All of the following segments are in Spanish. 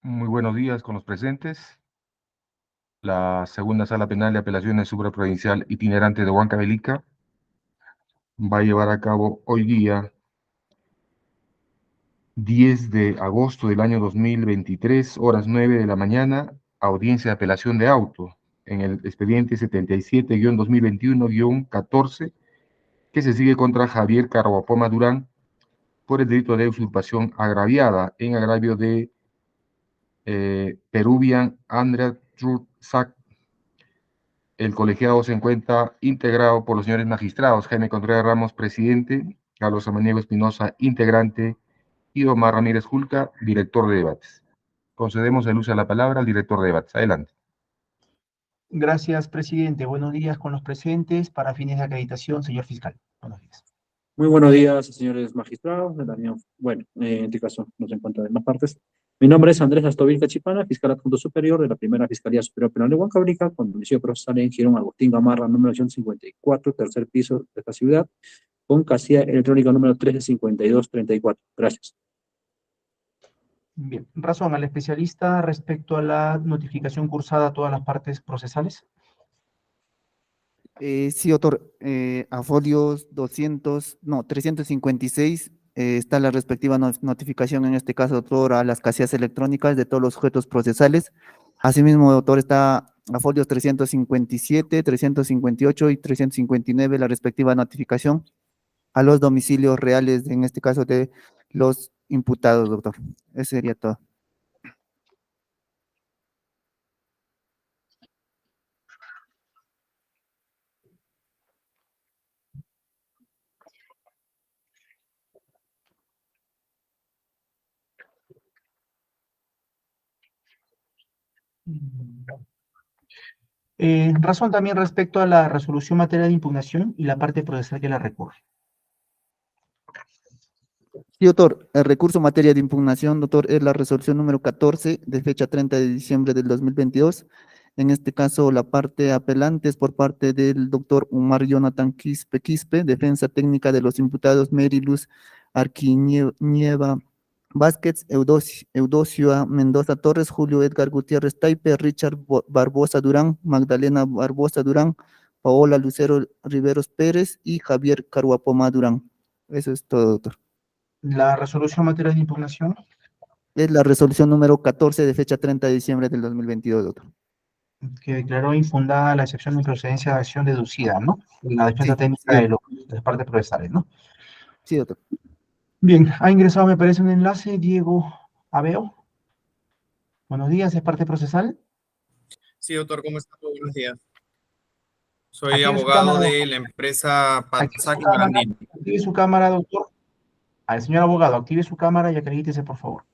Muy buenos días con los presentes. La segunda sala penal de apelaciones supraprovincial itinerante de Huancavelica va a llevar a cabo hoy día, 10 de agosto del año 2023, horas 9 de la mañana, audiencia de apelación de auto en el expediente 77-2021-14, que se sigue contra Javier Carhuapoma Durán por el delito de usurpación agraviada en agravio de Peruvian Andrea Trutzak. El colegiado se encuentra integrado por los señores magistrados Jaime Contreras Ramos, presidente; Carlos Samaniego Espinosa, integrante; y Omar Ramírez Julca, director de debates. Concedemos el uso de la palabra al director de debates. Adelante. Gracias, presidente. Buenos días con los presentes. Para fines de acreditación, señor fiscal. Buenos días. Muy buenos días, señores magistrados. En este caso nos encuentra de más partes. Mi nombre es Andrés Astovil Cachipana, fiscal adjunto superior de la Primera Fiscalía Superior Penal de Huancavelica, con domicilio procesal en Girón Agustín Gamarra, número 154, tercer piso de esta ciudad, con casilla electrónica número 135234. Gracias. Bien. Razón al especialista respecto a la notificación cursada a todas las partes procesales. Sí, doctor. A folios 356 está la respectiva notificación, en este caso, doctor, a las casillas electrónicas de todos los sujetos procesales. Asimismo, doctor, está a folios 357, 358 y 359 la respectiva notificación a los domicilios reales, en este caso, de los imputados, doctor. Eso sería todo. Razón también respecto a la resolución materia de impugnación y la parte procesal que la recurre. Sí, doctor, el recurso en materia de impugnación, doctor, es la resolución número 14 de fecha 30 de diciembre del 2022. En este caso, la parte apelante es por parte del doctor Omar Jonathan Quispe, defensa técnica de los imputados Mary Luz Arquinieva Vázquez, Eudosio Mendoza Torres, Julio Edgar Gutiérrez Taipe, Richard Barbosa Durán, Magdalena Barbosa Durán, Paola Lucero Riveros Pérez y Javier Carhuapoma Durán. Eso es todo, doctor. La resolución materia de impugnación. Es la resolución número 14 de fecha 30 de diciembre del 2022, doctor. Que declaró infundada la excepción de improcedencia de acción deducida, ¿no? La defensa Sí, técnica sí, de las partes procesales, ¿no? sí, doctor. Bien, ha ingresado, me parece, un enlace, Diego Abeo. Buenos días, ¿es parte procesal? Sí, doctor, ¿cómo está? Muy buenos días. Soy Active su abogado cámara, de la empresa active su Patsaki cámara, Marandino. active su cámara, doctor. Al señor abogado, active su cámara y acredítese, por favor.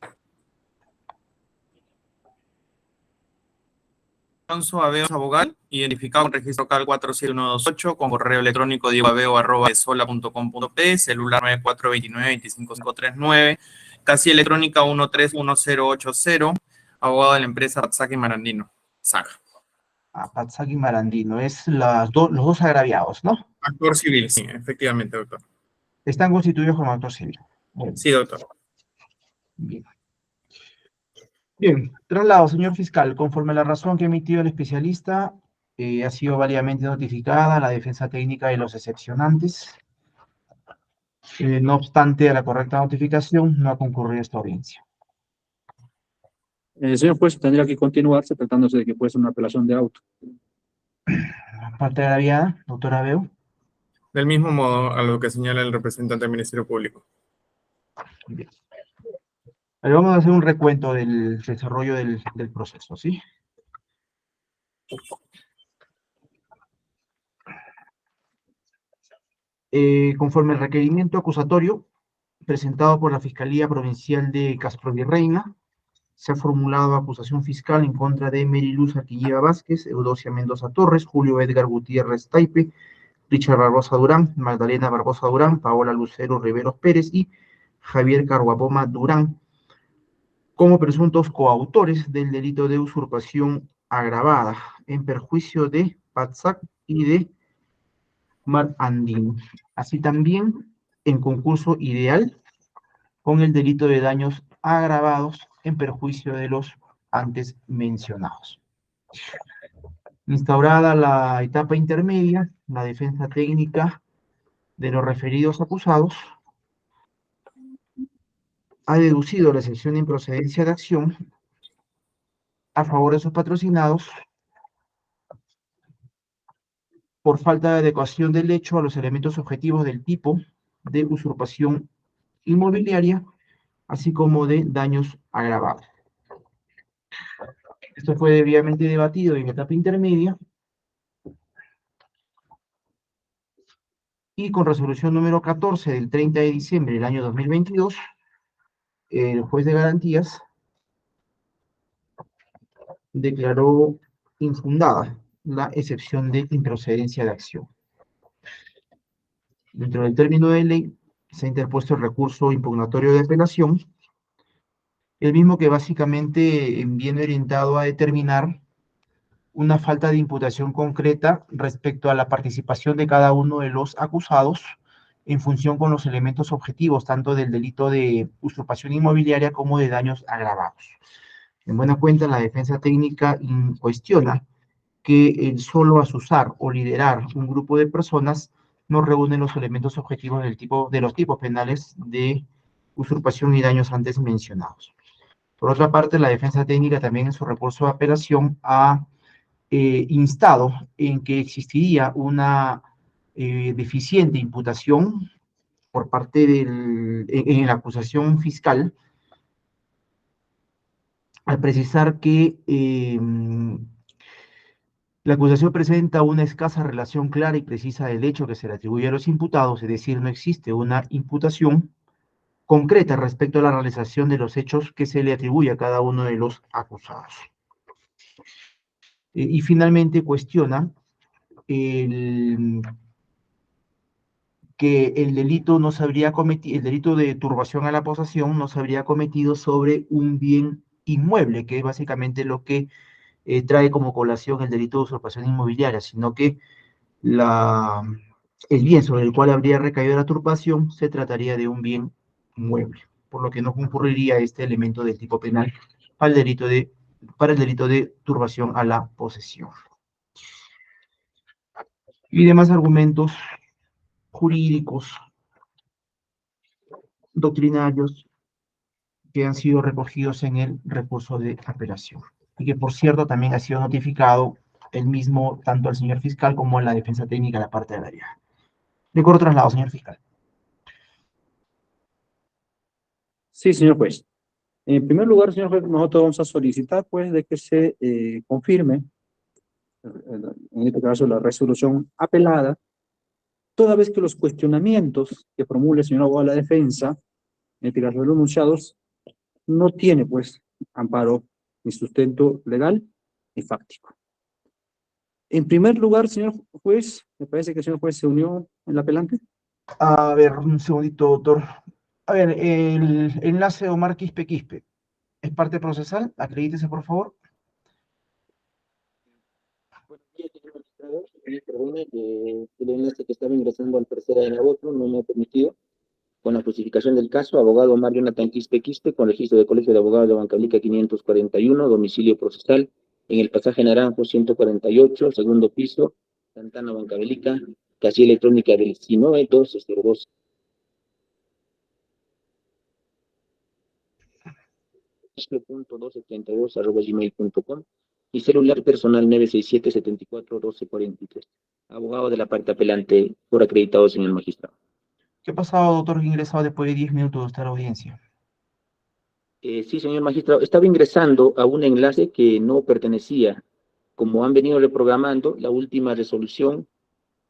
Alonso Abeo, abogado, identificado en registro CAL 47128, con correo electrónico diegoabeo@sola.com.p, celular 9429-25539, casilla electrónica 131080, abogado de la empresa Patsaki Marandino. Saca. Patsaki Marandino, es los dos agraviados, ¿no? Actor civil, sí, efectivamente, doctor. Están constituidos como actor civil. Bueno, Sí, doctor. bien. Bien, traslado, señor fiscal. Conforme a la razón que ha emitido el especialista, ha sido válidamente notificada la defensa técnica de los excepcionantes. No obstante, a la correcta notificación, no ha concurrido esta audiencia. Señor juez, tendría que continuarse tratándose de que puede ser una apelación de auto. Parte agraviada, doctora Abeo. Del mismo modo a lo que señala el representante del Ministerio Público. Bien. Pero vamos a hacer un recuento del desarrollo del proceso, ¿sí? Conforme al requerimiento acusatorio presentado por la Fiscalía Provincial de Castrovirreyna, se ha formulado acusación fiscal en contra de Mary Luz Arquilleva Vázquez, Eudocia Mendoza Torres, Julio Edgar Gutiérrez Taipe, Richard Barbosa Durán, Magdalena Barbosa Durán, Paola Lucero Riveros Pérez y Javier Carhuapoma Durán, como presuntos coautores del delito de usurpación agravada en perjuicio de Patsac y de Mar Andino, así también en concurso ideal con el delito de daños agravados en perjuicio de los antes mencionados. Instaurada la etapa intermedia, la defensa técnica de los referidos acusados ha deducido la excepción de improcedencia de acción a favor de sus patrocinados por falta de adecuación del hecho a los elementos objetivos del tipo de usurpación inmobiliaria, así como de daños agravados. Esto fue debidamente debatido en etapa intermedia y con resolución número 14 del 30 de diciembre del año 2022, el juez de garantías declaró infundada la excepción de improcedencia de acción. Dentro del término de ley, se ha interpuesto el recurso impugnatorio de apelación, el mismo que básicamente viene orientado a determinar una falta de imputación concreta respecto a la participación de cada uno de los acusados en función con los elementos objetivos, tanto del delito de usurpación inmobiliaria como de daños agravados. En buena cuenta, la defensa técnica cuestiona que el solo asusar o liderar un grupo de personas no reúne los elementos objetivos de los tipos penales de usurpación y daños antes mencionados. Por otra parte, la defensa técnica también en su recurso de apelación ha instado en que existiría una deficiente imputación por parte en la acusación fiscal, al precisar que la acusación presenta una escasa relación clara y precisa del hecho que se le atribuye a los imputados, es decir, no existe una imputación concreta respecto a la realización de los hechos que se le atribuye a cada uno de los acusados. Y finalmente cuestiona que el delito no se habría cometido, el delito de turbación a la posesión no se habría cometido sobre un bien inmueble, que es básicamente lo que trae como colación el delito de usurpación inmobiliaria, sino que el bien sobre el cual habría recaído la turbación se trataría de un bien mueble, por lo que no concurriría este elemento del tipo penal para el delito de turbación a la posesión. Y demás argumentos jurídicos, doctrinarios, que han sido recogidos en el recurso de apelación. Y que, por cierto, también ha sido notificado el mismo tanto al señor fiscal como a la defensa técnica de la parte del área. Le corro traslado, señor fiscal. Sí, señor juez. En primer lugar, señor juez, nosotros vamos a solicitar, pues, de que se confirme, en este caso, la resolución apelada, toda vez que los cuestionamientos que formule el señor abogado de la defensa, en este caso de los enunciados, no tiene, pues, amparo ni sustento legal ni fáctico. En primer lugar, señor juez, me parece que el señor juez se unió en la apelante. A ver, un segundito, doctor. A ver, el enlace Omar Quispe, ¿es parte procesal? Acredítese, por favor. Buenos días, señor magistrado. Perdone que el enlace que estaba ingresando al tercera en la otro no me ha permitido. Con la justificación del caso, abogado Mario Jonathan Quispe, con registro de Colegio de Abogados de Bancablica 541, domicilio procesal, en el pasaje Naranjo 148, segundo piso, Santana Bancablica, casilla electrónica del 19202. .272@gmail.com y celular personal 967-74-1243. Abogado de la parte apelante, por acreditado, señor magistrado. ¿Qué ha pasado, doctor, que ingresado después de 10 minutos de estar a audiencia? Sí, señor magistrado, estaba ingresando a un enlace que no pertenecía. Como han venido reprogramando, la última resolución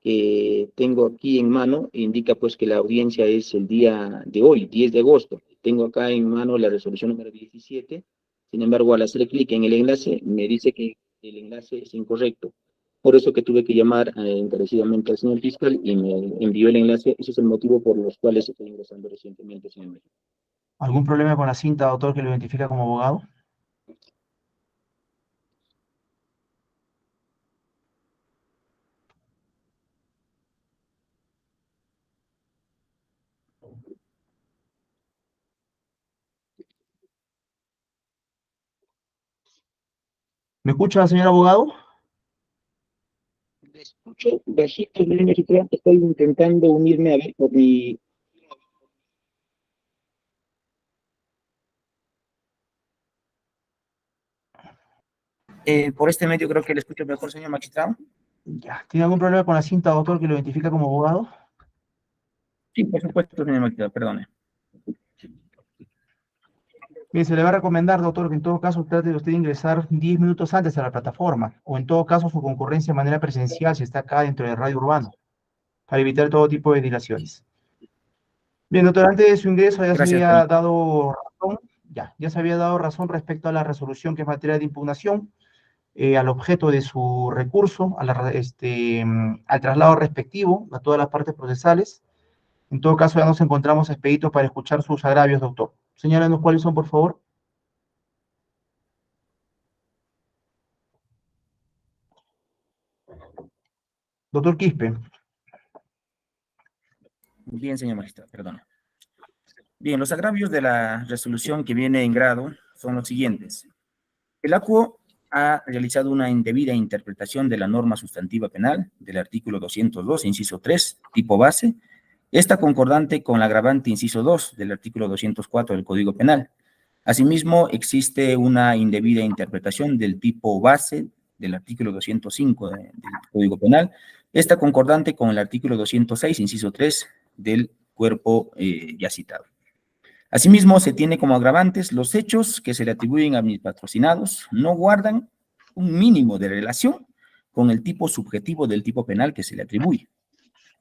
que tengo aquí en mano indica pues que la audiencia es el día de hoy, 10 de agosto. Tengo acá en mano la resolución número 17. Sin embargo, al hacer clic en el enlace, me dice que el enlace es incorrecto. Por eso que tuve que llamar encarecidamente al señor fiscal y me envió el enlace. Ese es el motivo por los cuales estoy ingresando recientemente, señor magistrado. ¿Algún problema con la cinta, doctor, que lo identifica como abogado? ¿Me escucha, señor abogado? Le escucho bajito, señor magistrado. Estoy intentando unirme a ver por mi... por este medio creo que le escucho mejor, señor magistrado. Ya. ¿Tiene algún problema con la cinta, doctor, que lo identifica como abogado? Sí, por supuesto, señor magistrado, perdone. Bien, se le va a recomendar, doctor, que en todo caso trate de usted ingresar 10 minutos antes a la plataforma, o en todo caso su concurrencia de manera presencial si está acá dentro del radio urbano, para evitar todo tipo de dilaciones. Bien, doctor, antes de su ingreso ya se Gracias había dado razón, ya se había dado razón respecto a la resolución que es materia de impugnación, al objeto de su recurso, al traslado respectivo, a todas las partes procesales. En todo caso, ya nos encontramos expeditos para escuchar sus agravios, doctor. Señálanos cuáles son, por favor. Doctor Quispe. Bien, señor magistrado, perdone. Bien, los agravios de la resolución que viene en grado son los siguientes. El ACUO ha realizado una indebida interpretación de la norma sustantiva penal del artículo 202, inciso 3, tipo base, esta concordante con la agravante inciso 2 del artículo 204 del Código Penal. Asimismo, existe una indebida interpretación del tipo base del artículo 205 del Código Penal, esta concordante con el artículo 206, inciso 3 del cuerpo ya citado. Asimismo, se tiene como agravantes los hechos que se le atribuyen a mis patrocinados no guardan un mínimo de relación con el tipo subjetivo del tipo penal que se le atribuye.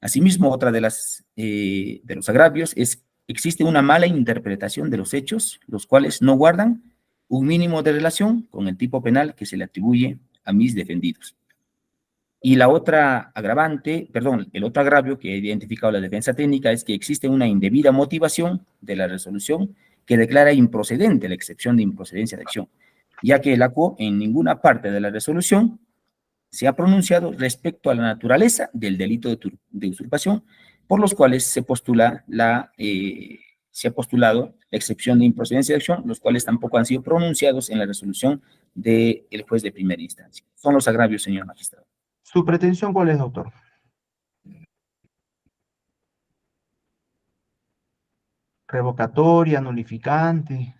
Asimismo, otra de los agravios es existe una mala interpretación de los hechos, los cuales no guardan un mínimo de relación con el tipo penal que se le atribuye a mis defendidos. Y la otra agravante, perdón, el otro agravio que ha identificado la defensa técnica es que existe una indebida motivación de la resolución que declara improcedente la excepción de improcedencia de acción, ya que el ACUO en ninguna parte de la resolución se ha pronunciado respecto a la naturaleza del delito de usurpación, por los cuales se ha postulado la excepción de improcedencia de acción, los cuales tampoco han sido pronunciados en la resolución del juez de primera instancia. Son los agravios, señor magistrado. ¿Su pretensión cuál es, doctor? Revocatoria, nulificante.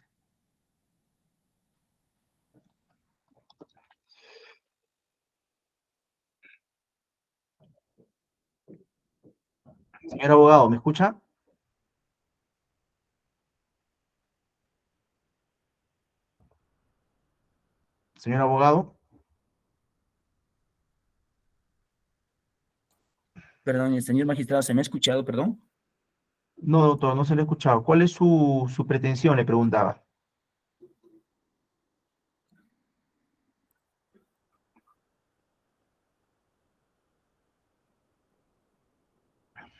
Señor abogado, ¿me escucha? Señor abogado. Perdón, el señor magistrado, ¿se me ha escuchado, perdón? No, doctor, no se le ha escuchado. ¿Cuál es su pretensión? Le preguntaba.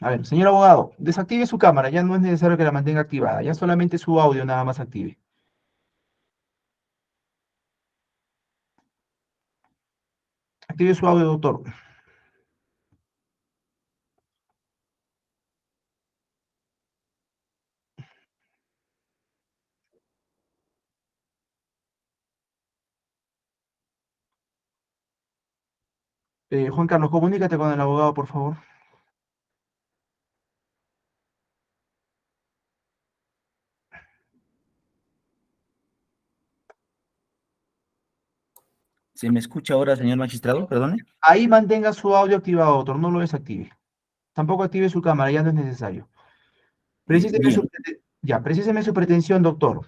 A ver, señor abogado, desactive su cámara, ya no es necesario que la mantenga activada, ya solamente su audio nada más active. Active su audio, doctor. Juan Carlos, comunícate con el abogado, por favor. ¿Se me escucha ahora, señor magistrado? Perdone. Ahí mantenga su audio activado, doctor, no lo desactive. Tampoco active su cámara, ya no es necesario. Bien, Precíseme su pretensión, doctor.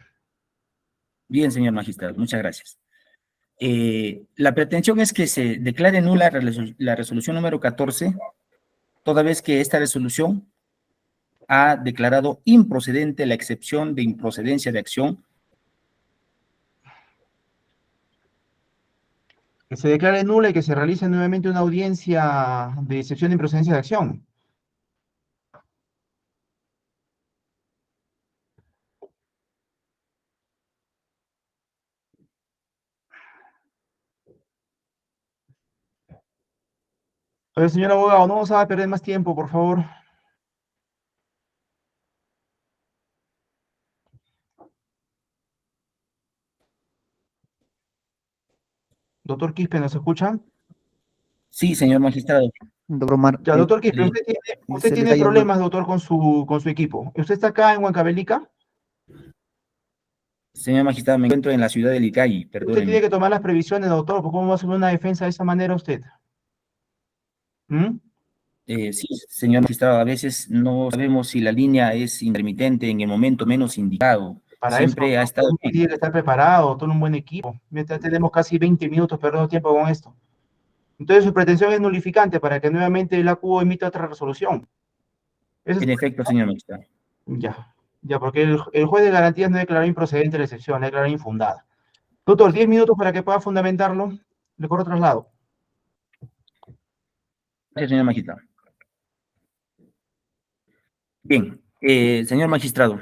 bien, señor magistrado, muchas gracias. La pretensión es que se declare nula la resolución número 14, toda vez que esta resolución ha declarado improcedente la excepción de improcedencia de acción. Que se declare nula y que se realice nuevamente una audiencia de excepción de improcedencia de acción. A ver, señor abogado, no vamos a perder más tiempo, por favor. Doctor Quispe, ¿nos escucha? Sí, señor magistrado. Doctor Omar, Ya, doctor Quispe, usted se le tiene está yendo. problemas, doctor, con su equipo. ¿Usted está acá en Huancavelica? Señor magistrado, me encuentro en la ciudad de Licay, Usted tiene perdóneme. que tomar las previsiones, doctor, porque ¿cómo va a hacer una defensa de esa manera usted? ¿Mm? Sí, señor magistrado, a veces no sabemos si la línea es intermitente en el momento menos indicado. Para eso, Siempre ha estado uno bien. tiene que estar preparado, todo un buen equipo. Mientras tenemos casi 20 minutos perdiendo tiempo con esto. Entonces su pretensión es nulificante para que nuevamente el ACU emita otra resolución. Eso En es, efecto, señor magistrado. ya, porque el juez de garantías no declaró improcedente la excepción, la declaró infundada. Doctor, 10 minutos para que pueda fundamentarlo. Le corro traslado. Gracias, señor magistrado. Bien, señor magistrado,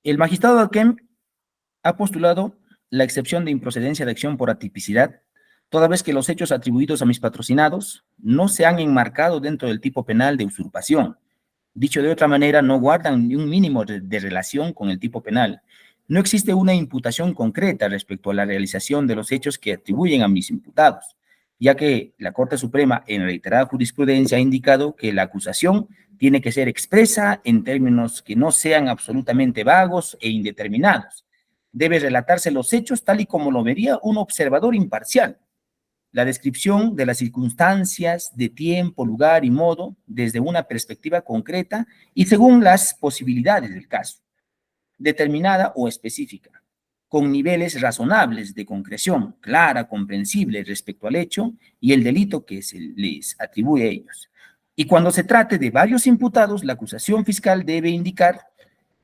el magistrado Alquem ha postulado la excepción de improcedencia de acción por atipicidad, toda vez que los hechos atribuidos a mis patrocinados no se han enmarcado dentro del tipo penal de usurpación. Dicho de otra manera, no guardan ni un mínimo de relación con el tipo penal. No existe una imputación concreta respecto a la realización de los hechos que atribuyen a mis imputados, ya que la Corte Suprema, en reiterada jurisprudencia, ha indicado que la acusación tiene que ser expresa en términos que no sean absolutamente vagos e indeterminados. Debe relatarse los hechos tal y como lo vería un observador imparcial. La descripción de las circunstancias de tiempo, lugar y modo desde una perspectiva concreta y según las posibilidades del caso, determinada o específica, con niveles razonables de concreción, clara, comprensible respecto al hecho y el delito que se les atribuye a ellos. Y cuando se trate de varios imputados, la acusación fiscal debe indicar,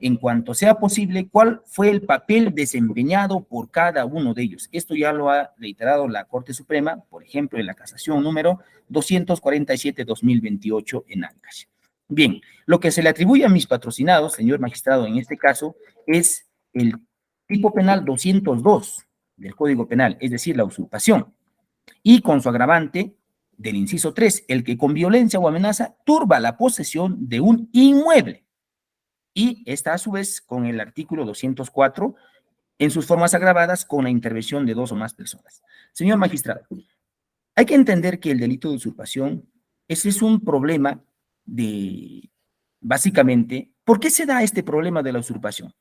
en cuanto sea posible, cuál fue el papel desempeñado por cada uno de ellos. Esto ya lo ha reiterado la Corte Suprema, por ejemplo, en la casación número 247-2028 en Ancash. Bien, lo que se le atribuye a mis patrocinados, señor magistrado, en este caso, es el tipo penal 202 del Código Penal, es decir, la usurpación, y con su agravante del inciso 3, el que con violencia o amenaza turba la posesión de un inmueble. Y está a su vez con el artículo 204 en sus formas agravadas con la intervención de dos o más personas. Señor magistrado, hay que entender que el delito de usurpación, ese es un problema de, básicamente, ¿por qué se da este problema de la usurpación?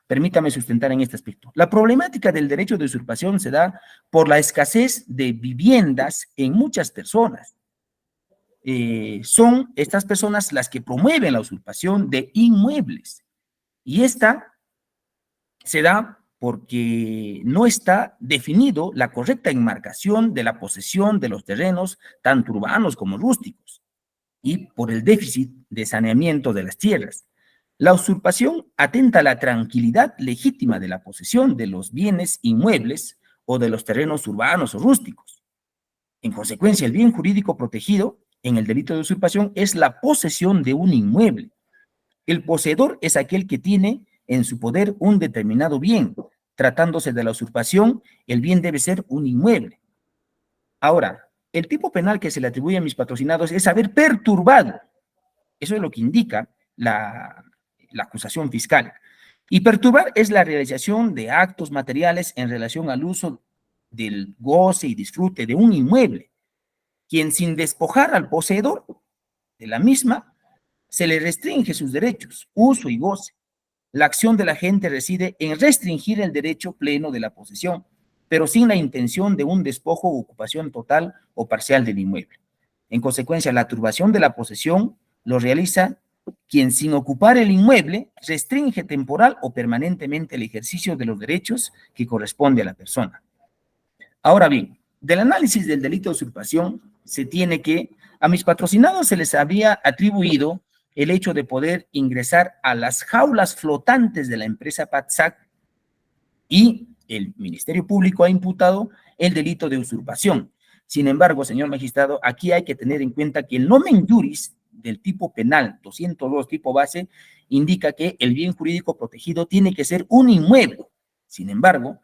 Permítame sustentar en este aspecto. La problemática del derecho de usurpación se da por la escasez de viviendas en muchas personas. Son estas personas las que promueven la usurpación de inmuebles. Y esta se da porque no está definido la correcta enmarcación de la posesión de los terrenos, tanto urbanos como rústicos, y por el déficit de saneamiento de las tierras. La usurpación atenta a la tranquilidad legítima de la posesión de los bienes inmuebles o de los terrenos urbanos o rústicos. En consecuencia, el bien jurídico protegido en el delito de usurpación es la posesión de un inmueble. El poseedor es aquel que tiene en su poder un determinado bien. Tratándose de la usurpación, el bien debe ser un inmueble. Ahora, el tipo penal que se le atribuye a mis patrocinados es haber perturbado. Eso es lo que indica la acusación fiscal. Y perturbar es la realización de actos materiales en relación al uso del goce y disfrute de un inmueble, quien sin despojar al poseedor de la misma, se le restringe sus derechos, uso y goce. La acción de la gente reside en restringir el derecho pleno de la posesión, pero sin la intención de un despojo o ocupación total o parcial del inmueble. En consecuencia, la turbación de la posesión lo realiza quien sin ocupar el inmueble restringe temporal o permanentemente el ejercicio de los derechos que corresponde a la persona. Ahora bien, del análisis del delito de usurpación se tiene que a mis patrocinados se les había atribuido el hecho de poder ingresar a las jaulas flotantes de la empresa PATSAC y el Ministerio Público ha imputado el delito de usurpación. Sin embargo, señor magistrado, aquí hay que tener en cuenta que el nomen juris del tipo penal 202 tipo base indica que el bien jurídico protegido tiene que ser un inmueble. Sin embargo,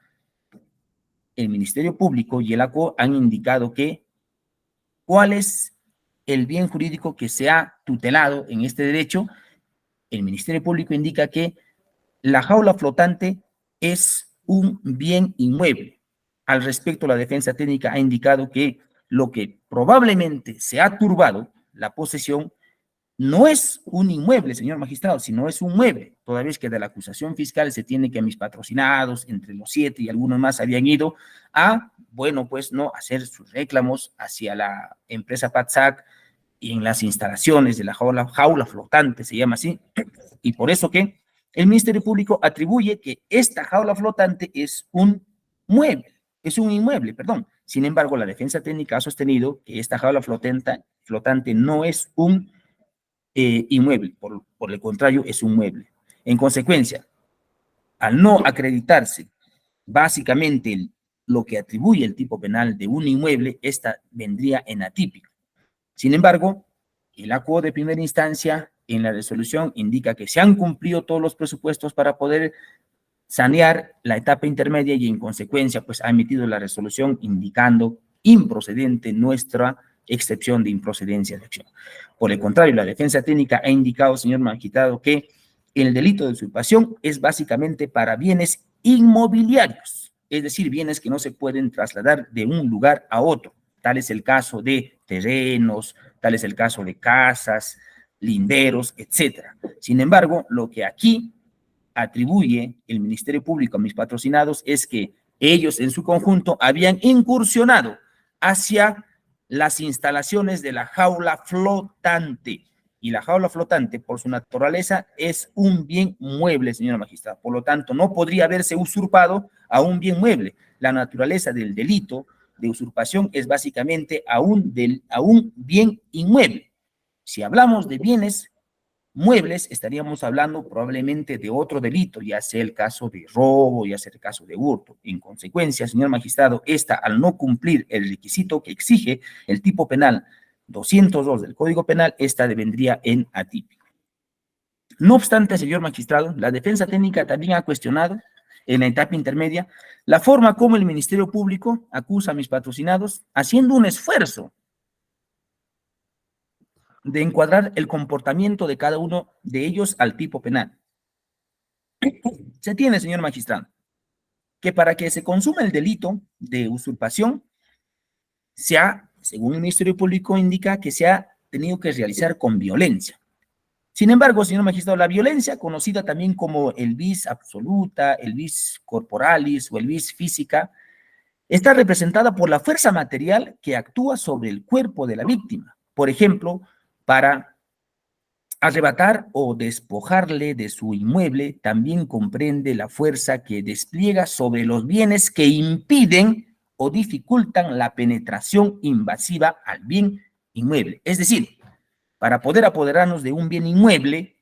el Ministerio Público y el ACO han indicado que cuál es el bien jurídico que se ha tutelado en este derecho. El Ministerio Público indica que la jaula flotante es un bien inmueble. Al respecto, la defensa técnica ha indicado que lo que probablemente se ha turbado la posesión no es un inmueble, señor magistrado, sino es un mueble, toda vez que de la acusación fiscal se tiene que mis patrocinados, entre los 7 y algunos más, habían ido a, bueno, pues no, hacer sus reclamos hacia la empresa PATSAC y en las instalaciones de la jaula flotante, se llama así, y por eso que el Ministerio Público atribuye que esta jaula flotante es un mueble, es un inmueble, perdón. Sin embargo, la defensa técnica ha sostenido que esta jaula flotante no es un inmueble, por el contrario, es un mueble. En consecuencia, al no acreditarse básicamente lo que atribuye el tipo penal de un inmueble, esta vendría en atípico. Sin embargo, el ACO de primera instancia en la resolución indica que se han cumplido todos los presupuestos para poder sanear la etapa intermedia y en consecuencia pues ha emitido la resolución indicando improcedente nuestra excepción de improcedencia de acción. Por el contrario, la defensa técnica ha indicado, señor magistrado, que el delito de usurpación es básicamente para bienes inmobiliarios, es decir, bienes que no se pueden trasladar de un lugar a otro. Tal es el caso de terrenos, tal es el caso de casas, linderos, etc. Sin embargo, lo que aquí atribuye el Ministerio Público a mis patrocinados es que ellos en su conjunto habían incursionado hacia las instalaciones de la jaula flotante. Y la jaula flotante, por su naturaleza, es un bien mueble, señora magistrada. Por lo tanto, no podría haberse usurpado a un bien mueble. La naturaleza del delito de usurpación es básicamente a un bien inmueble. Si hablamos de bienes muebles, estaríamos hablando probablemente de otro delito, ya sea el caso de robo, ya sea el caso de hurto. En consecuencia, señor magistrado, esta, al no cumplir el requisito que exige el tipo penal 202 del Código Penal, esta vendría en atípico. No obstante, señor magistrado, la defensa técnica también ha cuestionado en la etapa intermedia la forma como el Ministerio Público acusa a mis patrocinados haciendo un esfuerzo de encuadrar el comportamiento de cada uno de ellos al tipo penal. Se tiene, señor magistrado, que para que se consuma el delito de usurpación, según el Ministerio Público indica que se ha tenido que realizar con violencia. Sin embargo, señor magistrado, la violencia, conocida también como el vis absoluta, el vis corporalis o el vis física, está representada por la fuerza material que actúa sobre el cuerpo de la víctima. Por ejemplo, para arrebatar o despojarle de su inmueble, también comprende la fuerza que despliega sobre los bienes que impiden o dificultan la penetración invasiva al bien inmueble. Es decir, para poder apoderarnos de un bien inmueble,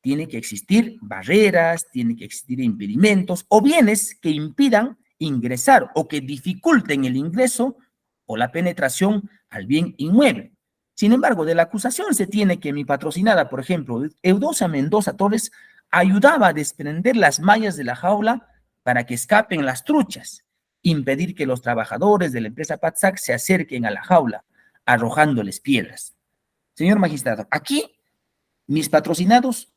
tiene que existir barreras, tiene que existir impedimentos o bienes que impidan ingresar o que dificulten el ingreso o la penetración al bien inmueble. Sin embargo, de la acusación se tiene que mi patrocinada, por ejemplo, Eudocia Mendoza Torres, ayudaba a desprender las mallas de la jaula para que escapen las truchas, impedir que los trabajadores de la empresa PATSAC se acerquen a la jaula, arrojándoles piedras. Señor magistrado, aquí mis patrocinados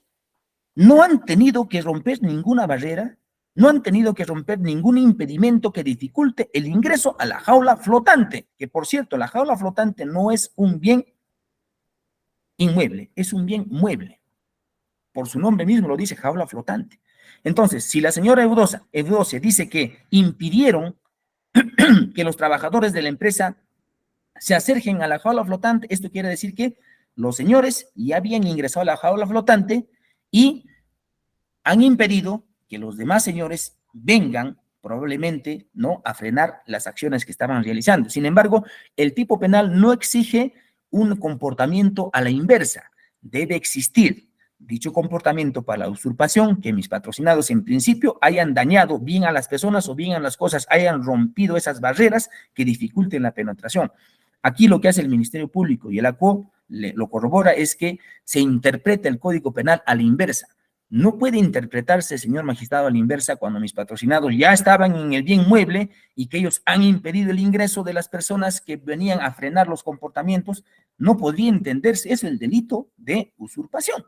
no han tenido que romper ninguna barrera, no han tenido que romper ningún impedimento que dificulte el ingreso a la jaula flotante, que por cierto, la jaula flotante no es un bien inmueble, es un bien mueble. Por su nombre mismo lo dice, jaula flotante. Entonces, si la señora Eudocia dice que impidieron que los trabajadores de la empresa se acerquen a la jaula flotante, esto quiere decir que los señores ya habían ingresado a la jaula flotante y han impedido que los demás señores vengan probablemente, ¿no?, a frenar las acciones que estaban realizando. Sin embargo, el tipo penal no exige un comportamiento a la inversa. Debe existir dicho comportamiento para la usurpación, que mis patrocinados en principio hayan dañado bien a las personas o bien a las cosas, hayan rompido esas barreras que dificulten la penetración. Aquí lo que hace el Ministerio Público y el ACO lo corrobora es que se interpreta el Código Penal a la inversa. No puede interpretarse, señor magistrado, a la inversa cuando mis patrocinados ya estaban en el bien mueble y que ellos han impedido el ingreso de las personas que venían a frenar los comportamientos. No podría entenderse, es el delito de usurpación.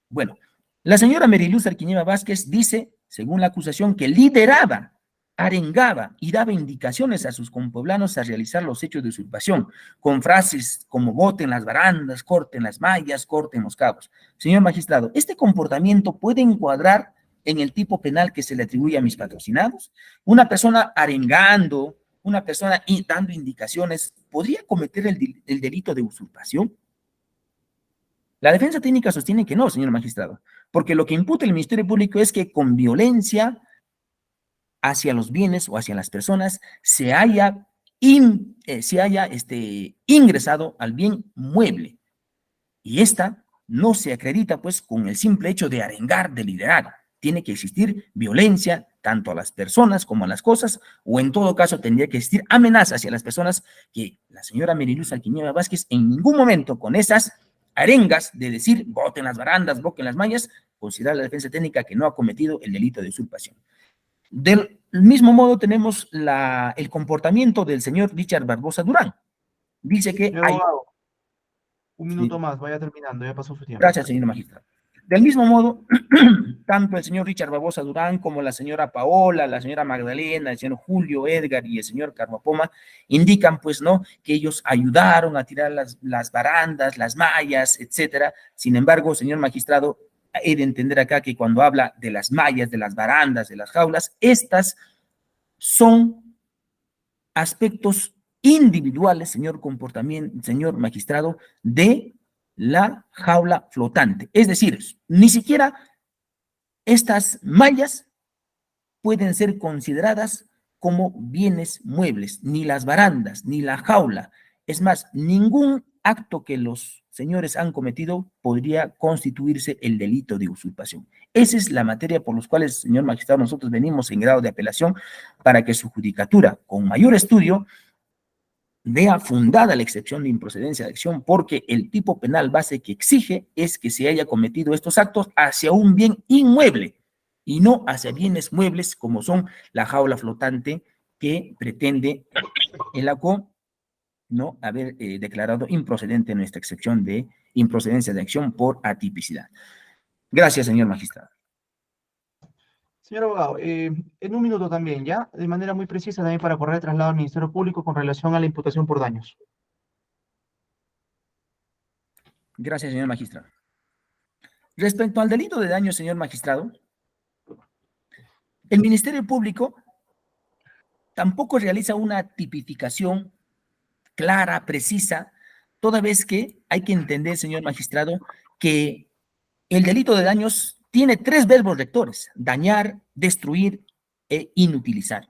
Bueno, la señora Meriluz Arquiñeva Vázquez dice, según la acusación, que lideraba arengaba y daba indicaciones a sus compueblanos a realizar los hechos de usurpación, con frases como boten las barandas, corten las mallas, corten los cabos. Señor magistrado, ¿este comportamiento puede encuadrar en el tipo penal que se le atribuye a mis patrocinados? Una persona arengando, una persona dando indicaciones, ¿podría cometer el delito de usurpación? La defensa técnica sostiene que no, señor magistrado, porque lo que imputa el Ministerio Público es que con violencia hacia los bienes o hacia las personas se haya ingresado al bien mueble. Y esta no se acredita pues con el simple hecho de arengar, de liderar. Tiene que existir violencia tanto a las personas como a las cosas, o en todo caso tendría que existir amenaza hacia las personas, que la señora Meriluz Alquiñeva Vázquez en ningún momento con esas arengas de decir boten las barandas, boten las mallas, considera la defensa técnica que no ha cometido el delito de usurpación. Del mismo modo tenemos el comportamiento del señor Richard Barbosa Durán. Dice que Señor hay... abogado, un minuto Sí. más, vaya terminando, ya pasó su tiempo. Gracias, señor magistrado. Del mismo modo, tanto el señor Richard Barbosa Durán como la señora Paola, la señora Magdalena, el señor Julio Edgar y el señor Carmapoma indican, pues, ¿no?, que ellos ayudaron a tirar las barandas, las mallas, etcétera. Sin embargo, señor magistrado, he de entender acá que cuando habla de las mallas, de las barandas, de las jaulas, estas son aspectos individuales, señor magistrado, de la jaula flotante. Es decir, ni siquiera estas mallas pueden ser consideradas como bienes muebles, ni las barandas, ni la jaula. Es más, ningún acto que los señores han cometido podría constituirse el delito de usurpación. Esa es la materia por los cuales, señor magistrado, nosotros venimos en grado de apelación para que su judicatura, con mayor estudio, vea fundada la excepción de improcedencia de acción, porque el tipo penal base que exige es que se haya cometido estos actos hacia un bien inmueble y no hacia bienes muebles como son la jaula flotante que pretende el ACO no haber declarado improcedente nuestra excepción de improcedencia de acción por atipicidad. Gracias, señor magistrado. Señor abogado, en un minuto también, ¿ya? De manera muy precisa también para correr el traslado al Ministerio Público con relación a la imputación por daños. Gracias, señor magistrado. Respecto al delito de daño, señor magistrado, el Ministerio Público tampoco realiza una tipificación clara, precisa, toda vez que hay que entender, señor magistrado, que el delito de daños tiene 3 verbos rectores: dañar, destruir e inutilizar.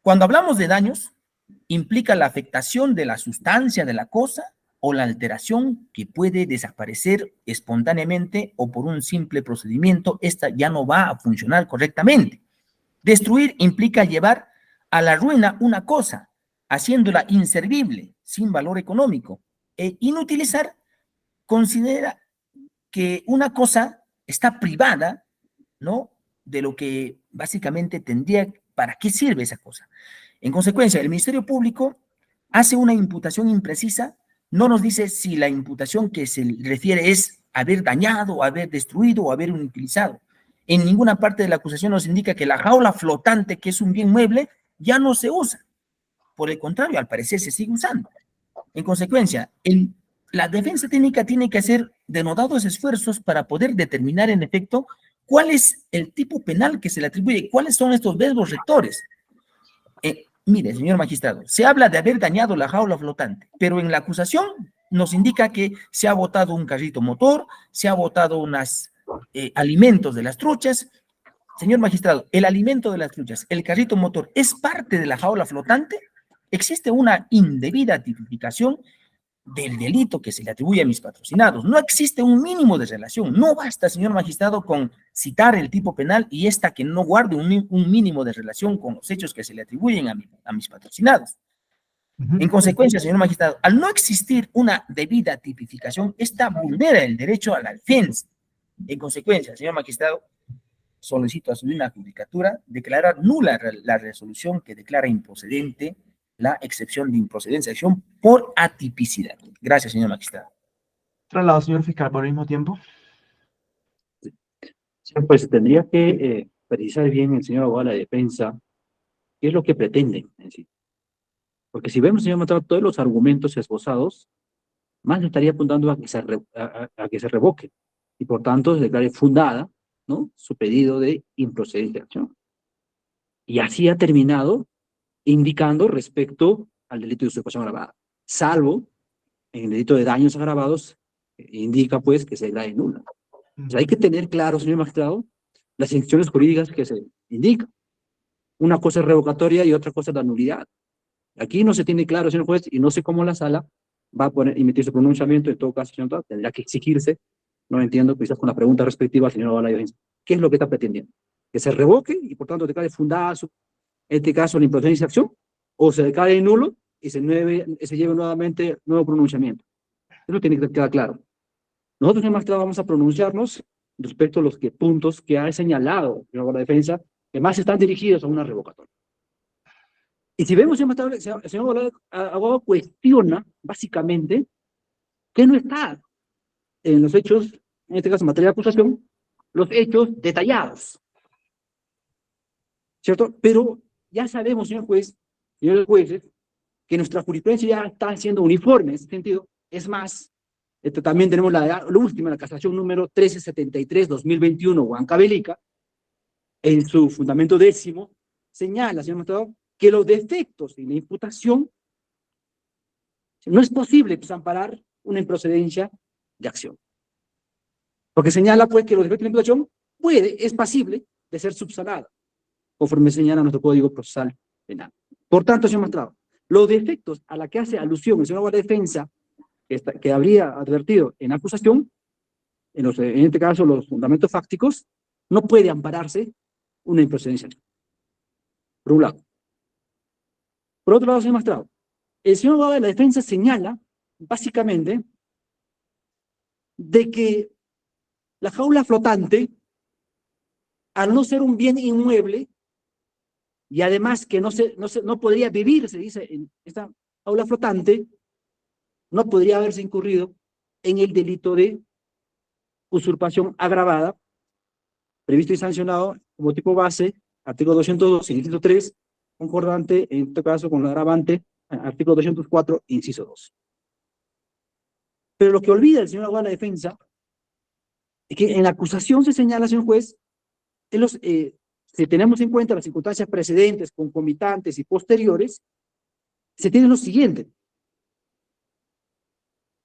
Cuando hablamos de daños, implica la afectación de la sustancia de la cosa o la alteración que puede desaparecer espontáneamente o por un simple procedimiento, esta ya no va a funcionar correctamente. Destruir implica llevar a la ruina una cosa, haciéndola inservible, sin valor económico. E inutilizar considera que una cosa está privada, ¿no?, de lo que básicamente tendría, ¿para qué sirve esa cosa? En consecuencia, el Ministerio Público hace una imputación imprecisa, no nos dice si la imputación que se refiere es haber dañado, haber destruido o haber inutilizado. En ninguna parte de la acusación nos indica que la jaula flotante, que es un bien mueble, ya no se usa. Por el contrario, al parecer se sigue usando. En consecuencia, la defensa técnica tiene que hacer denodados esfuerzos para poder determinar en efecto cuál es el tipo penal que se le atribuye, cuáles son estos verbos rectores. Mire, señor magistrado, se habla de haber dañado la jaula flotante, pero en la acusación nos indica que se ha botado un carrito motor, se ha botado unos alimentos de las truchas. Señor magistrado, el alimento de las truchas, el carrito motor, ¿es parte de la jaula flotante? Existe una indebida tipificación del delito que se le atribuye a mis patrocinados. No existe un mínimo de relación. No basta, señor magistrado, con citar el tipo penal y esta que no guarde un mínimo de relación con los hechos que se le atribuyen a mis patrocinados. En consecuencia, señor magistrado, al no existir una debida tipificación, esta vulnera el derecho a la defensa. En consecuencia, señor magistrado, solicito a su judicatura declarar nula la resolución que declara improcedente la excepción de improcedencia de acción por atipicidad. Gracias, señor magistrado. Traslado, señor fiscal, por el mismo tiempo. Pues tendría que precisar bien el señor abogado de la defensa qué es lo que pretenden en sí. Porque si vemos, señor Mastrado, todos los argumentos esbozados, más estaría apuntando a que a que se revoque y por tanto se declare fundada, ¿no?, su pedido de improcedencia de acción. Y así ha terminado indicando respecto al delito de usurpación agravada, salvo en el delito de daños agravados, indica pues que se declare nula. O sea, hay que tener claro, señor magistrado, las instituciones jurídicas que se indican. Una cosa es revocatoria y otra cosa es la nulidad. Aquí no se tiene claro, señor juez, y no sé cómo la sala va a emitir su pronunciamiento. En todo caso, señor Mastrado, tendrá que exigirse, no entiendo, quizás con la pregunta respectiva al señor abogado de la defensa. ¿Qué es lo que está pretendiendo? ¿Que se revoque y por tanto declare fundada en este caso la improcedencia de acción? ¿O se declare nulo y se lleve nuevamente nuevo pronunciamiento? Eso tiene que quedar claro. Nosotros, señor magistrado, vamos a pronunciarnos respecto a los puntos que ha señalado el señor abogado de la defensa, que más están dirigidos a una revocatoria. Y si vemos, señor magistrado, el señor abogado cuestiona, básicamente, que no está en los hechos, en este caso en materia de acusación, los hechos detallados. ¿Cierto? Pero ya sabemos, señor juez, señores jueces, que nuestra jurisprudencia ya está siendo uniforme en ese sentido. Es más, también tenemos la última, la casación número 1373-2021, Huancavelica, en su fundamento 10º, señala, señor magistrado, que los defectos en la imputación no es posible pues, amparar una improcedencia de acción. Porque señala pues que los defectos de la imputación es pasible de ser subsanada, conforme señala nuestro Código Procesal Penal. Por tanto, señor magistrado, los defectos a la que hace alusión el señor abogado de defensa, que habría advertido en acusación, en este caso los fundamentos fácticos, no puede ampararse una improcedencia. Por un lado. Por otro lado, señor magistrado, el señor abogado de la defensa señala, básicamente, de que la jaula flotante, al no ser un bien inmueble, y además que no podría vivirse, dice, en esta jaula flotante, no podría haberse incurrido en el delito de usurpación agravada, previsto y sancionado como tipo base, artículo 202, inciso 3, concordante, en este caso con la agravante, artículo 204, inciso 2. Pero lo que olvida el señor abogado de la defensa es que en la acusación se señala, señor juez, si tenemos en cuenta las circunstancias precedentes, concomitantes y posteriores, se tiene lo siguiente.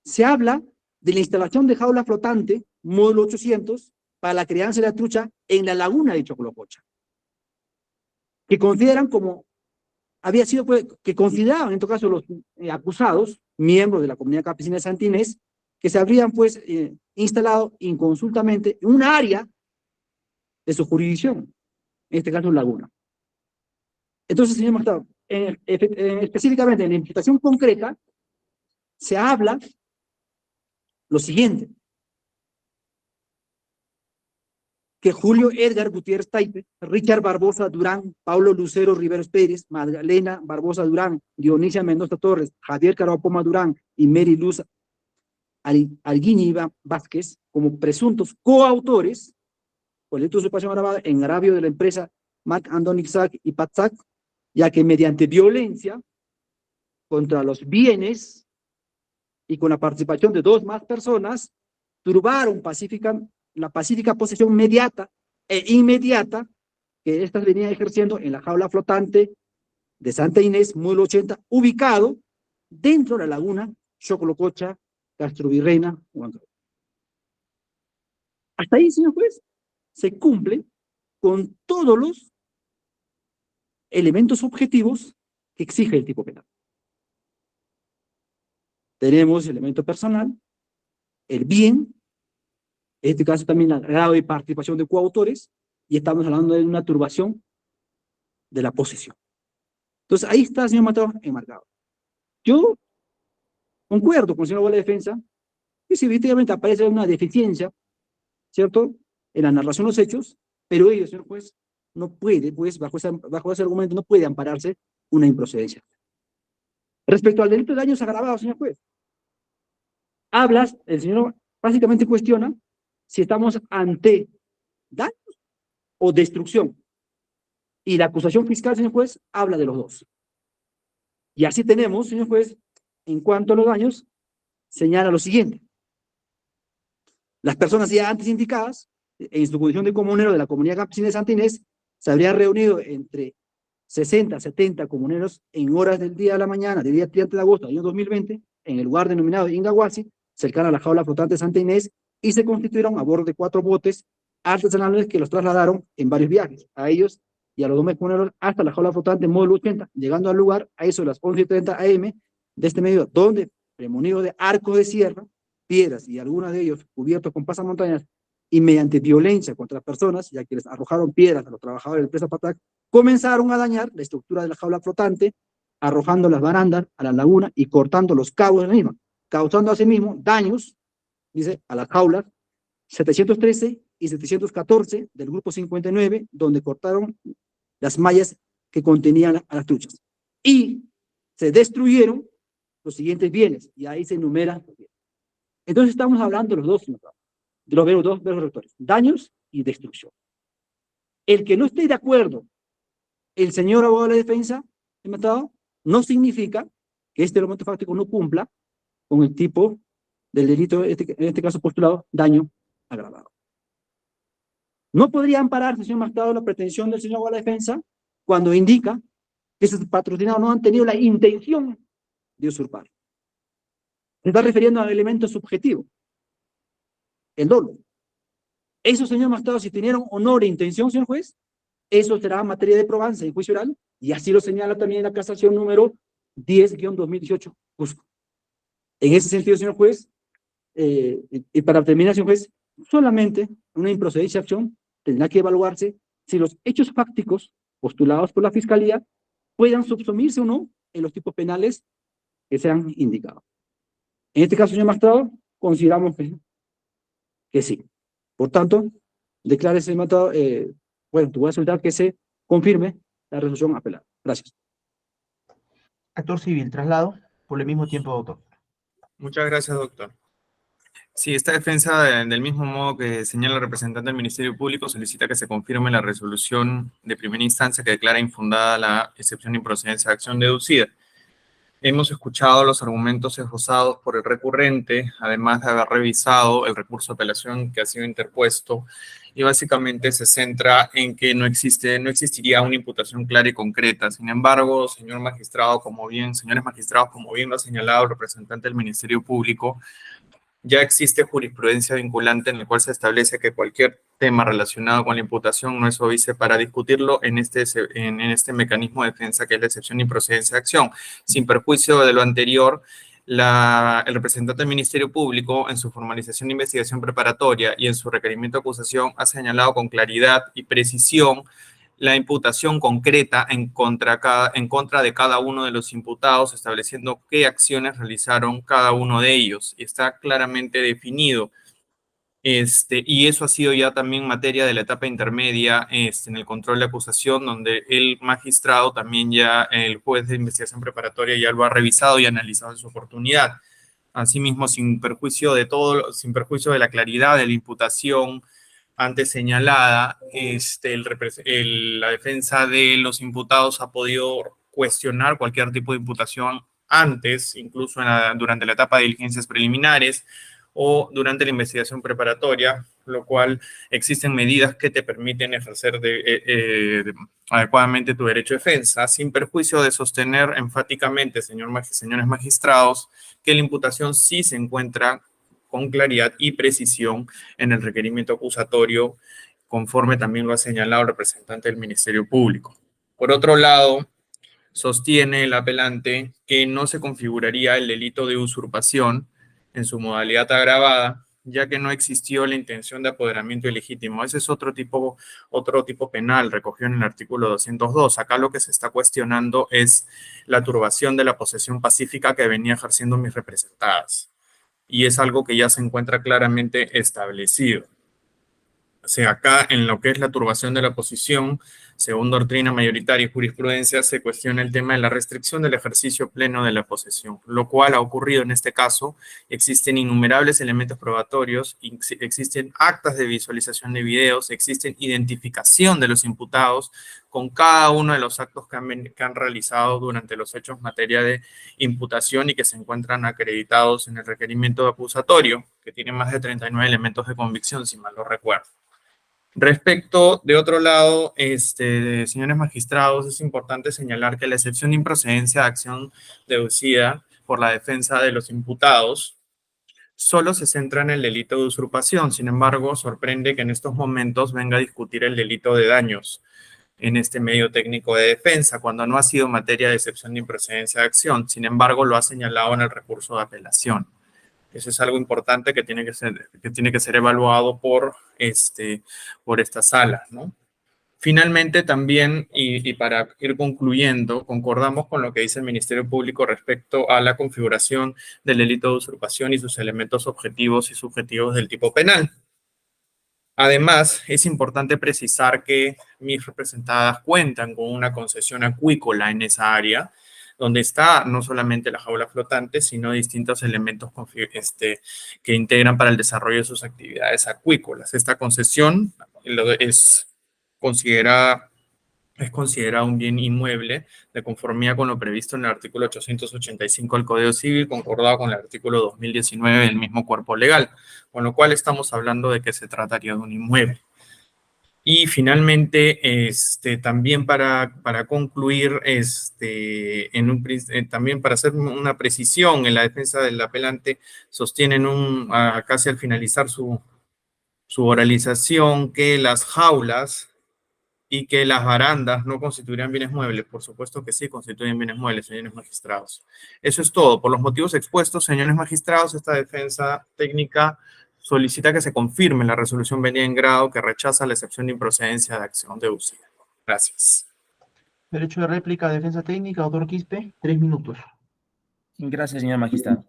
Se habla de la instalación de jaula flotante, módulo 800, para la crianza de la trucha en la laguna de Chocolococha, que consideran como, que consideraban en todo caso los acusados, miembros de la comunidad campesina de Santa Inés, que se habrían pues instalado inconsultamente en un área de su jurisdicción, en este caso laguna. Entonces, señor magistrado, específicamente en la imputación concreta, se habla lo siguiente, que Julio Edgar Gutiérrez Taipe, Richard Barbosa Durán, Paulo Lucero Riveros Pérez, Magdalena Barbosa Durán, Dionisia Mendoza Torres, Javier Carapoma Durán y Mary Luz Alguiñiva Vázquez, como presuntos coautores por el delito de usurpación agravada en agravio de la empresa Marc Andoni Isaac y Patsac, ya que mediante violencia contra los bienes y con la participación de 2 más personas, turbaron la pacífica posesión mediata e inmediata que éstas venían ejerciendo en la jaula flotante de Santa Inés, módulo 80, ubicado dentro de la laguna Chocolococha, Castrovirreyna, Huancavelica. Hasta ahí, señor juez, se cumple con todos los elementos objetivos que exige el tipo penal. Tenemos el elemento personal, el bien, en este caso también el grado de participación de coautores, y estamos hablando de una turbación de la posesión. Entonces ahí está, señor Mateo, enmarcado. Yo concuerdo con el señor abogado de la defensa que si efectivamente aparece una deficiencia, ¿cierto?, en la narración de los hechos, pero ellos, señor juez, no puede, pues, bajo ese argumento, no puede ampararse una improcedencia. Respecto al delito de daños agravados, señor juez, el señor básicamente cuestiona si estamos ante daños o destrucción. Y la acusación fiscal, señor juez, habla de los dos. Y así tenemos, señor juez, en cuanto a los daños, señala lo siguiente. Las personas ya antes indicadas, en su condición de comunero de la comunidad campesina de Santa Inés, se habrían reunido entre 60 a 70 comuneros en horas del día de la mañana, del día 30 de agosto del año 2020, en el lugar denominado Ingahuasi, cercano a la jaula flotante de Santa Inés, y se constituyeron a bordo de 4 botes artesanales que los trasladaron en varios viajes, a ellos y a los demás comuneros hasta la jaula flotante módulo 80, llegando al lugar a eso de las 11:30 am de este medio, donde, premonido de arcos de sierra, piedras y algunos de ellos cubiertos con pasamontañas, y mediante violencia contra las personas, ya que les arrojaron piedras a los trabajadores de la empresa Patac, comenzaron a dañar la estructura de la jaula flotante, arrojando las barandas a la laguna y cortando los cabos de la misma, causando asimismo daños, dice, a las jaulas 713 y 714 del grupo 59, donde cortaron las mallas que contenían a las truchas. Y se destruyeron los siguientes bienes, y ahí se enumeran. Entonces estamos hablando de los dos, de los dos rectores, daños y destrucción. El que no esté de acuerdo, el señor abogado de la defensa, no significa que este elemento fáctico no cumpla con el tipo del delito, en este caso postulado, daño agravado. No podría ampararse, señor magistrado, la pretensión del señor abogado de la defensa cuando indica que esos patrocinados no han tenido la intención de usurpar. Se está refiriendo al elemento subjetivo, el dolo. Eso, señor magistrado, si tenieron honor e intención, señor juez, eso será materia de probanza en juicio oral, y así lo señala también la casación número 10-2018, Cusco. En ese sentido, señor juez, y para terminar, señor juez, solamente una improcedencia de acción tendrá que evaluarse si los hechos fácticos postulados por la Fiscalía puedan subsumirse o no en los tipos penales que sean indicados. En este caso, señor magistrado, consideramos que sí. Por tanto, declare ese magistrado, bueno, te voy a solicitar que se confirme la resolución apelada. Gracias. Actor civil, traslado por el mismo tiempo, doctor. Muchas gracias, doctor. Sí, esta defensa, del mismo modo que señala el representante del Ministerio Público, solicita que se confirme la resolución de primera instancia que declara infundada la excepción de improcedencia de acción deducida. Hemos escuchado los argumentos esbozados por el recurrente, además de haber revisado el recurso de apelación que ha sido interpuesto, y básicamente se centra en que no existiría una imputación clara y concreta. Sin embargo, señores magistrados, como bien lo ha señalado el representante del Ministerio Público, ya existe jurisprudencia vinculante en el cual se establece que cualquier tema relacionado con la imputación no es óbice para discutirlo en este mecanismo de defensa que es la excepción de improcedencia de acción. Sin perjuicio de lo anterior, el representante del Ministerio Público, en su formalización de investigación preparatoria y en su requerimiento de acusación, ha señalado con claridad y precisión la imputación concreta en contra de cada uno de los imputados, estableciendo qué acciones realizaron cada uno de ellos. Está claramente definido. Y eso ha sido ya también materia de la etapa intermedia en el control de acusación, donde el magistrado también el juez de investigación preparatoria ya lo ha revisado y analizado en su oportunidad. Asimismo, sin perjuicio de la claridad de la imputación antes señalada, la defensa de los imputados ha podido cuestionar cualquier tipo de imputación antes, incluso durante la etapa de diligencias preliminares o durante la investigación preparatoria, lo cual existen medidas que te permiten ejercer adecuadamente tu derecho de defensa, sin perjuicio de sostener enfáticamente, señores magistrados, que la imputación sí se encuentra con claridad y precisión en el requerimiento acusatorio, conforme también lo ha señalado el representante del Ministerio Público. Por otro lado, sostiene el apelante que no se configuraría el delito de usurpación en su modalidad agravada, ya que no existió la intención de apoderamiento ilegítimo. Ese es otro tipo penal recogido en el artículo 202. Acá lo que se está cuestionando es la turbación de la posesión pacífica que venía ejerciendo mis representadas. Y es algo que ya se encuentra claramente establecido. O sea, acá en lo que es la turbación de la posición, según doctrina mayoritaria y jurisprudencia, se cuestiona el tema de la restricción del ejercicio pleno de la posesión, lo cual ha ocurrido en este caso. Existen innumerables elementos probatorios, existen actas de visualización de videos, existen identificación de los imputados con cada uno de los actos que han realizado durante los hechos en materia de imputación y que se encuentran acreditados en el requerimiento acusatorio, que tiene más de 39 elementos de convicción, si mal no recuerdo. Respecto, de otro lado, señores magistrados, es importante señalar que la excepción de improcedencia de acción deducida por la defensa de los imputados solo se centra en el delito de usurpación. Sin embargo, sorprende que en estos momentos venga a discutir el delito de daños en este medio técnico de defensa, cuando no ha sido materia de excepción de improcedencia de acción. Sin embargo, lo ha señalado en el recurso de apelación. Eso es algo importante que tiene que ser evaluado por esta sala, ¿no? Finalmente, también, y para ir concluyendo, concordamos con lo que dice el Ministerio Público respecto a la configuración del delito de usurpación y sus elementos objetivos y subjetivos del tipo penal. Además, es importante precisar que mis representadas cuentan con una concesión acuícola en esa área, donde está no solamente la jaula flotante, sino distintos elementos que integran para el desarrollo de sus actividades acuícolas. Esta concesión es considerada un bien inmueble de conformidad con lo previsto en el artículo 885 del Código Civil, concordado con el artículo 2019 del mismo cuerpo legal, con lo cual estamos hablando de que se trataría de un inmueble. Y finalmente, también para concluir, también para hacer una precisión, en la defensa del apelante sostienen casi al finalizar su oralización que las jaulas y que las barandas no constituirían bienes muebles. Por supuesto que sí constituyen bienes muebles, señores magistrados. Eso es todo. Por los motivos expuestos, señores magistrados, esta defensa técnica solicita que se confirme la resolución venida en grado que rechaza la excepción de improcedencia de acción deducida. Gracias. Derecho de réplica, defensa técnica, doctor Quispe, 3 minutos. Gracias, señor magistrado.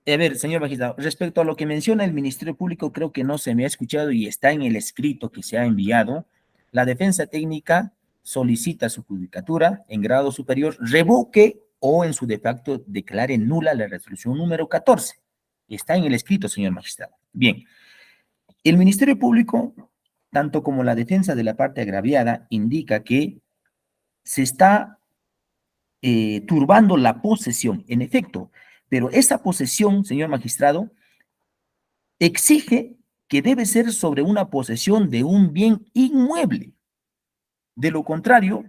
A ver, señor magistrado, respecto a lo que menciona el Ministerio Público, creo que no se me ha escuchado y está en el escrito que se ha enviado. La defensa técnica solicita su judicatura en grado superior, revoque o en su defecto declare nula la resolución número 14. Está en el escrito, señor magistrado. Bien, el Ministerio Público, tanto como la defensa de la parte agraviada, indica que se está turbando la posesión, en efecto, pero esa posesión, señor magistrado, exige que debe ser sobre una posesión de un bien inmueble. De lo contrario,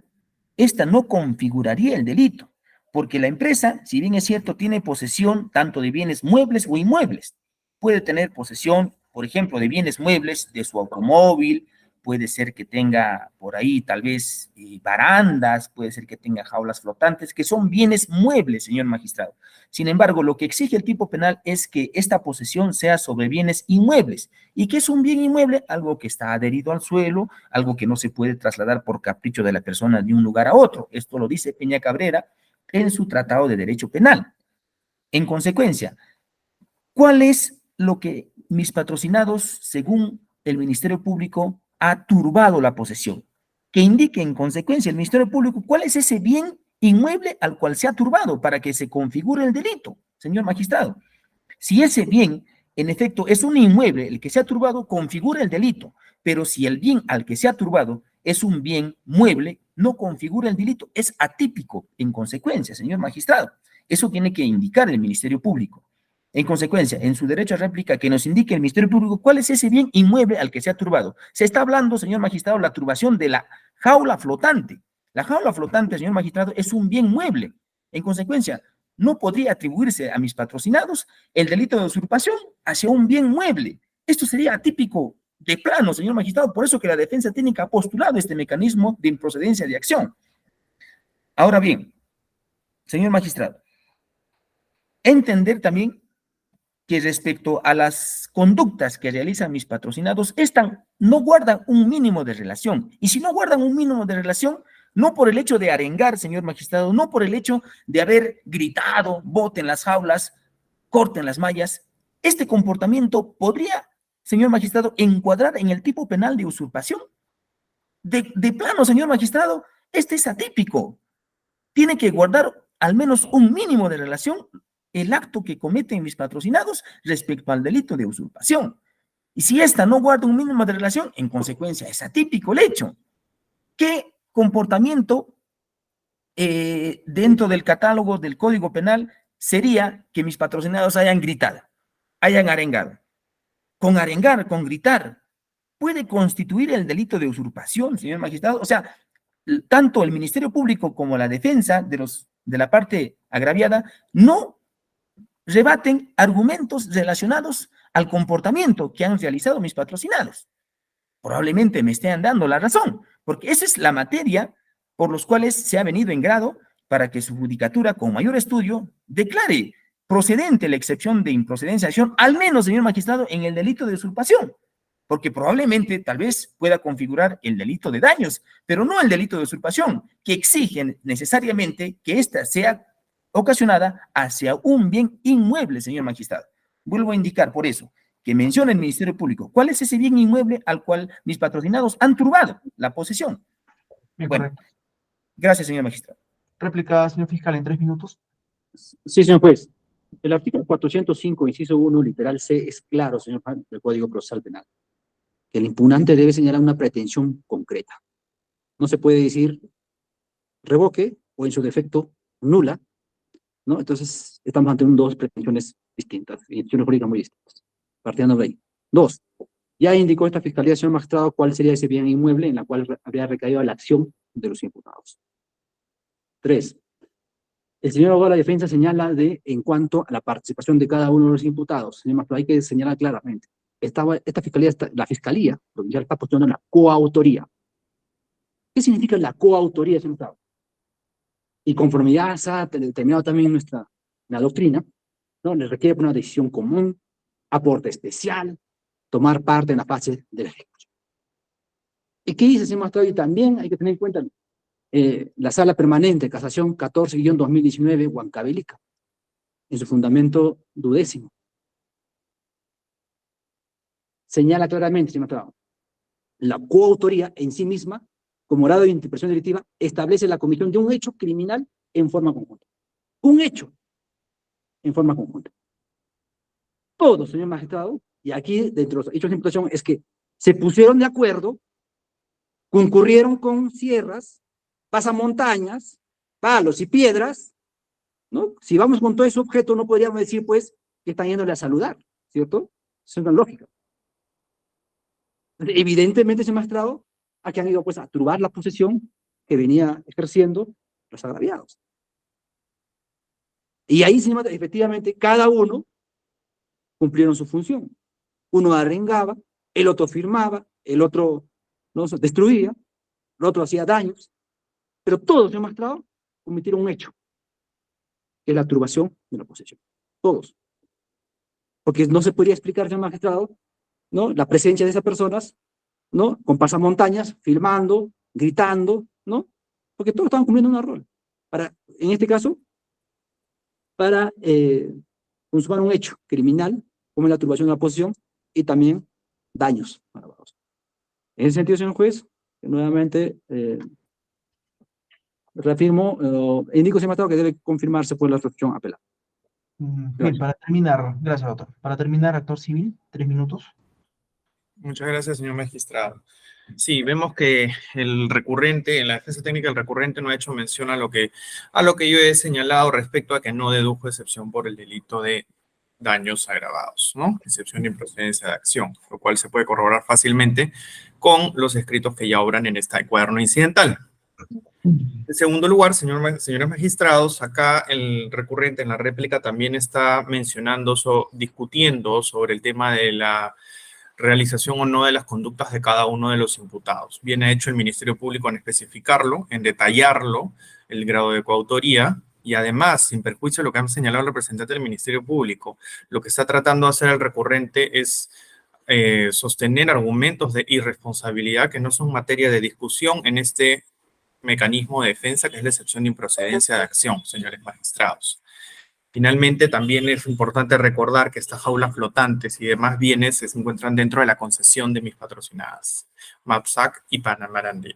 esta no configuraría el delito, porque la empresa, si bien es cierto, tiene posesión tanto de bienes muebles o inmuebles. Puede tener posesión, por ejemplo, de bienes muebles de su automóvil, puede ser que tenga por ahí tal vez barandas, puede ser que tenga jaulas flotantes, que son bienes muebles, señor magistrado. Sin embargo, lo que exige el tipo penal es que esta posesión sea sobre bienes inmuebles. ¿Y qué es un bien inmueble? Algo que está adherido al suelo, algo que no se puede trasladar por capricho de la persona de un lugar a otro. Esto lo dice Peña Cabrera en su Tratado de Derecho Penal. En consecuencia, ¿cuál es lo que mis patrocinados, según el Ministerio Público, ha turbado la posesión? Que indique en consecuencia el Ministerio Público cuál es ese bien inmueble al cual se ha turbado para que se configure el delito, señor magistrado. Si ese bien, en efecto, es un inmueble, el que se ha turbado configura el delito, pero si el bien al que se ha turbado es un bien mueble, no configura el delito, es atípico en consecuencia, señor magistrado. Eso tiene que indicar el Ministerio Público. En consecuencia, en su derecho a réplica, que nos indique el Ministerio Público cuál es ese bien inmueble al que se ha turbado. Se está hablando, señor magistrado, la turbación de la jaula flotante. La jaula flotante, señor magistrado, es un bien mueble. En consecuencia, no podría atribuirse a mis patrocinados el delito de usurpación hacia un bien mueble. Esto sería atípico de plano, señor magistrado, por eso que la defensa técnica ha postulado este mecanismo de improcedencia de acción. Ahora bien, señor magistrado, entender también que respecto a las conductas que realizan mis patrocinados, no guardan un mínimo de relación. Y si no guardan un mínimo de relación, no por el hecho de arengar, señor magistrado, no por el hecho de haber gritado, boten las jaulas, corten las mallas, este comportamiento podría, señor magistrado, encuadrar en el tipo penal de usurpación. De plano, señor magistrado, este es atípico. Tiene que guardar al menos un mínimo de relación el acto que cometen mis patrocinados respecto al delito de usurpación. Y si esta no guarda un mínimo de relación, en consecuencia es atípico el hecho. ¿Qué comportamiento dentro del catálogo del Código Penal sería que mis patrocinados hayan gritado, hayan arengado? Con arengar, con gritar, puede constituir el delito de usurpación, señor magistrado. O sea, tanto el Ministerio Público como la defensa de la parte agraviada no rebaten argumentos relacionados al comportamiento que han realizado mis patrocinados. Probablemente me estén dando la razón, porque esa es la materia por los cuales se ha venido en grado para que su judicatura, con mayor estudio, declare procedente la excepción de improcedencia de acción, al menos, señor magistrado, en el delito de usurpación, porque probablemente, tal vez, pueda configurar el delito de daños, pero no el delito de usurpación, que exige necesariamente que ésta sea ocasionada hacia un bien inmueble, señor magistrado. Vuelvo a indicar por eso, que menciona el Ministerio Público, ¿cuál es ese bien inmueble al cual mis patrocinados han turbado la posesión? Bien, Bueno, correcto. gracias, señor magistrado. Réplica, señor fiscal, en 3 minutos. Sí, señor juez. El artículo 405, inciso 1, literal C, es claro, señor juez, del Código Procesal Penal, que el impugnante debe señalar una pretensión concreta. No se puede decir revoque o, en su defecto, nula, ¿no? Entonces, estamos ante dos pretensiones distintas, intenciones jurídicas muy distintas. Partiendo de ahí. 2. Ya indicó esta fiscalía, señor magistrado, cuál sería ese bien inmueble en la cual habría recaído la acción de los imputados. 3. El señor abogado de la defensa señala en cuanto a la participación de cada uno de los imputados. Señor magistrado, hay que señalar claramente. La fiscalía provincial está postulando la coautoría. ¿Qué significa la coautoría, señor magistrado? Y conforme ya se ha determinado también en la doctrina, ¿no? Le requiere una decisión común, aporte especial, tomar parte en la fase de la ejecución. ¿Y qué dice, señor magistrado? Y también hay que tener en cuenta la Sala Permanente, Casación 14-2019, Huancavelica, en su fundamento 12º. Señala claramente, señor magistrado, la coautoría en sí misma, como grado de interpretación delictiva, establece la comisión de un hecho criminal en forma conjunta. Un hecho en forma conjunta. Todo, señor magistrado, y aquí dentro de los hechos de imputación es que se pusieron de acuerdo, concurrieron con sierras, pasamontañas, palos y piedras, ¿no? Si vamos con todo ese objeto, no podríamos decir, pues, que están yéndole a saludar, ¿cierto? Eso es una lógica. Evidentemente, señor magistrado, aquí han ido, pues, a turbar la posesión que venía ejerciendo los agraviados. Y ahí, señor magistrado, efectivamente, cada uno cumplieron su función. Uno arengaba, el otro firmaba, el otro, ¿no?, destruía, el otro hacía daños, pero todos, señor magistrado, cometieron un hecho, que es la turbación de la posesión. Todos. Porque no se podría explicar, señor magistrado, ¿no?, la presencia de esas personas, ¿no?, con pasamontañas, filmando, gritando, ¿no? Porque todos estaban cumpliendo un rol. En este caso, para consumar un hecho criminal, como es la turbación de la posesión, y también daños agravados. En ese sentido, señor juez, nuevamente reafirmo, indico, señor magistrado, que debe confirmarse por la resolución apelada. Bien, para terminar, gracias, doctor. Para terminar, actor civil, 3 minutos. Muchas gracias, señor magistrado. Sí, vemos que el recurrente, en la defensa técnica, el recurrente no ha hecho mención a lo que yo he señalado respecto a que no dedujo excepción por el delito de daños agravados, ¿no? Excepción de improcedencia de acción, lo cual se puede corroborar fácilmente con los escritos que ya obran en este cuaderno incidental. En segundo lugar, señores magistrados, acá el recurrente en la réplica también está mencionando, discutiendo sobre el tema de la realización o no de las conductas de cada uno de los imputados. Viene hecho el Ministerio Público en especificarlo, en detallarlo, el grado de coautoría, y además, sin perjuicio de lo que han señalado el representante del Ministerio Público, lo que está tratando de hacer el recurrente es sostener argumentos de irresponsabilidad que no son materia de discusión en este mecanismo de defensa, que es la excepción de improcedencia de acción, señores magistrados. Finalmente, también es importante recordar que estas jaulas flotantes y demás bienes se encuentran dentro de la concesión de mis patrocinadas, MAPSAC y Panamarandí.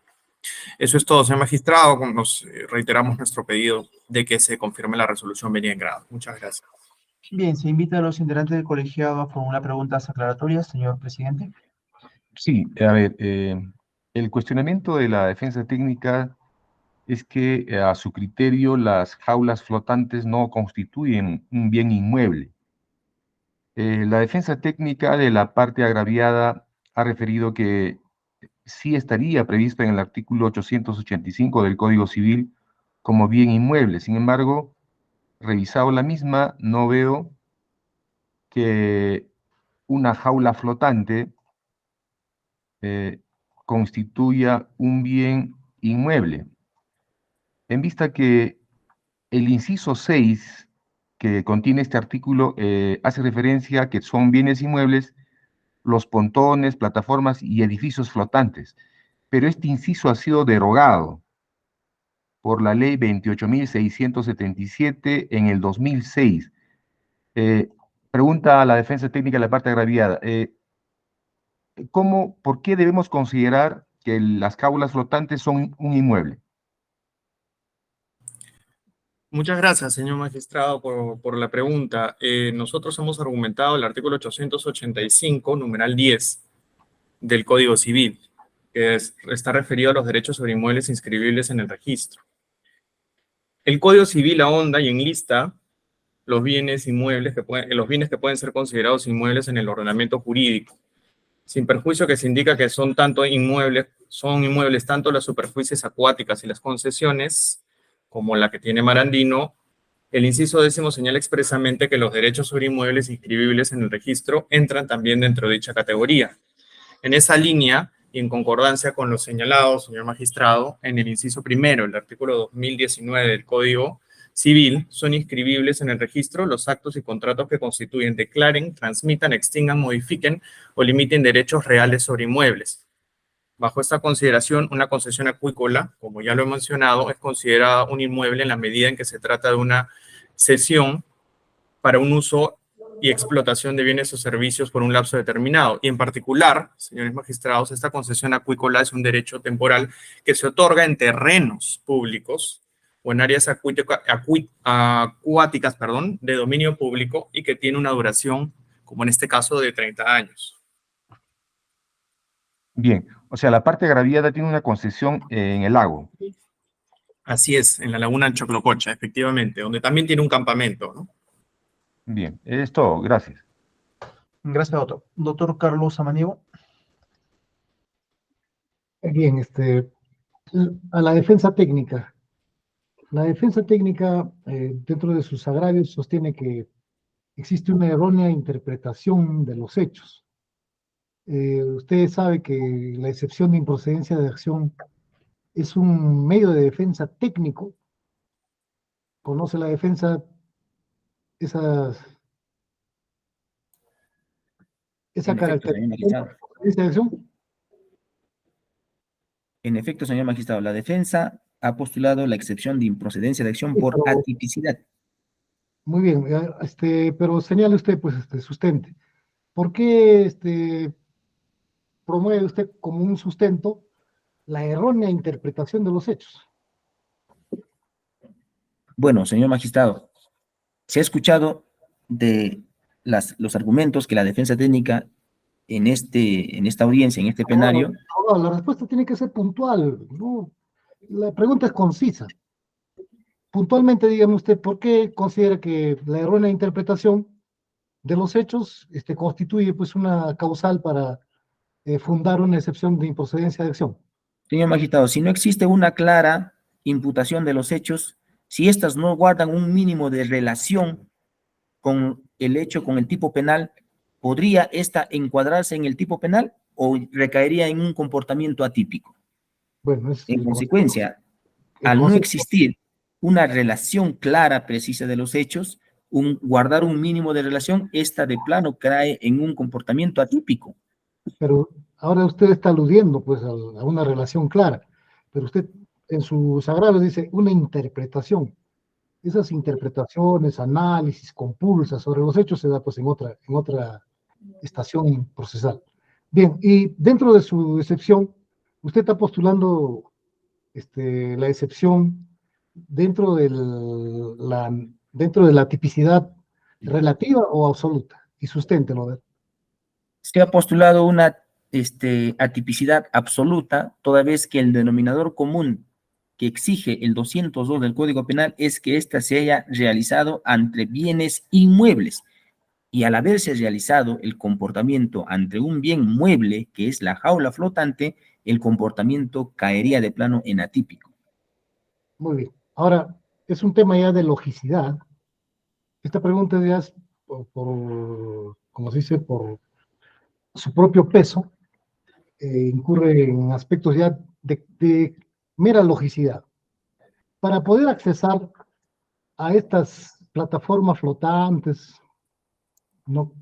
Eso es todo, señor magistrado. Nos reiteramos nuestro pedido de que se confirme la resolución venida en grado. Muchas gracias. Bien, se invita a los integrantes del colegiado a formular preguntas aclaratorias, señor presidente. Sí, a ver, el cuestionamiento de la defensa técnica es que a su criterio las jaulas flotantes no constituyen un bien inmueble. La defensa técnica de la parte agraviada ha referido que sí estaría prevista en el artículo 885 del Código Civil como bien inmueble. Sin embargo, revisado la misma, no veo que una jaula flotante constituya un bien inmueble. En vista que el inciso 6 que contiene este artículo hace referencia a que son bienes inmuebles los pontones, plataformas y edificios flotantes, pero este inciso ha sido derogado por la ley 28.677 en el 2006. Pregunta a la defensa técnica de la parte agraviada, ¿por qué debemos considerar que las jaulas flotantes son un inmueble? Muchas gracias, señor magistrado, por la pregunta. Nosotros hemos argumentado el artículo 885, numeral 10 del Código Civil, que está referido a los derechos sobre inmuebles inscribibles en el registro. El Código Civil ahonda y enlista los bienes inmuebles los bienes que pueden ser considerados inmuebles en el ordenamiento jurídico, sin perjuicio que se indica que son inmuebles tanto las superficies acuáticas y las concesiones, como la que tiene Marandino. El inciso 10 señala expresamente que los derechos sobre inmuebles inscribibles en el registro entran también dentro de dicha categoría. En esa línea, y en concordancia con lo señalado, señor magistrado, en el inciso primero, el artículo 2019 del Código Civil, son inscribibles en el registro los actos y contratos que constituyen, declaren, transmitan, extingan, modifiquen o limiten derechos reales sobre inmuebles. Bajo esta consideración, una concesión acuícola, como ya lo he mencionado, es considerada un inmueble en la medida en que se trata de una cesión para un uso y explotación de bienes o servicios por un lapso determinado. Y en particular, señores magistrados, esta concesión acuícola es un derecho temporal que se otorga en terrenos públicos o en áreas acuáticas, de dominio público y que tiene una duración, como en este caso, de 30 años. Bien, o sea, la parte agraviada tiene una concesión en el lago. Así es, en la laguna Choclococha, efectivamente, donde también tiene un campamento, ¿no? Bien, es todo, gracias. Gracias, doctor. Doctor Carlos Samaniego. Bien, a la defensa técnica. La defensa técnica, dentro de sus agravios, sostiene que existe una errónea interpretación de los hechos. Usted sabe que la excepción de improcedencia de acción es un medio de defensa técnico. ¿Conoce la defensa esa característica de acción? En efecto, señor magistrado, la defensa ha postulado la excepción de improcedencia de acción por atipicidad. Muy bien, pero señale usted, pues, sustente. ¿Por qué promueve usted como un sustento la errónea interpretación de los hechos? Bueno, señor magistrado, se ha escuchado de los argumentos que la defensa técnica en esta audiencia, en este plenario. No, la respuesta tiene que ser puntual, ¿no? La pregunta es concisa. Puntualmente, dígame usted, ¿por qué considera que la errónea interpretación de los hechos constituye, pues, una causal para fundar una excepción de improcedencia de acción? Señor magistrado, si no existe una clara imputación de los hechos, si éstas no guardan un mínimo de relación con el hecho, con el tipo penal, ¿podría esta encuadrarse en el tipo penal o recaería en un comportamiento atípico? Bueno, en consecuencia, al no existir una relación clara, precisa de los hechos, guardar un mínimo de relación, esta de plano cae en un comportamiento atípico. Pero ahora usted está aludiendo, pues, a una relación clara, pero usted en sus agravios dice una interpretación. esas interpretaciones, análisis, compulsas sobre los hechos se da pues en otra estación procesal. Bien, y dentro de su excepción, usted está postulando la excepción dentro dentro de la tipicidad relativa o absoluta, y susténtelo, a ver. Se ha postulado una atipicidad absoluta, toda vez que el denominador común que exige el 202 del Código Penal es que ésta se haya realizado ante bienes inmuebles, y al haberse realizado el comportamiento ante un bien mueble, que es la jaula flotante, el comportamiento caería de plano en atípico. Muy bien. Ahora, es un tema ya de logicidad. Esta pregunta ya es como se dice, por su propio peso, incurre en aspectos ya de mera logicidad. Para poder accesar a estas plataformas flotantes, ¿no?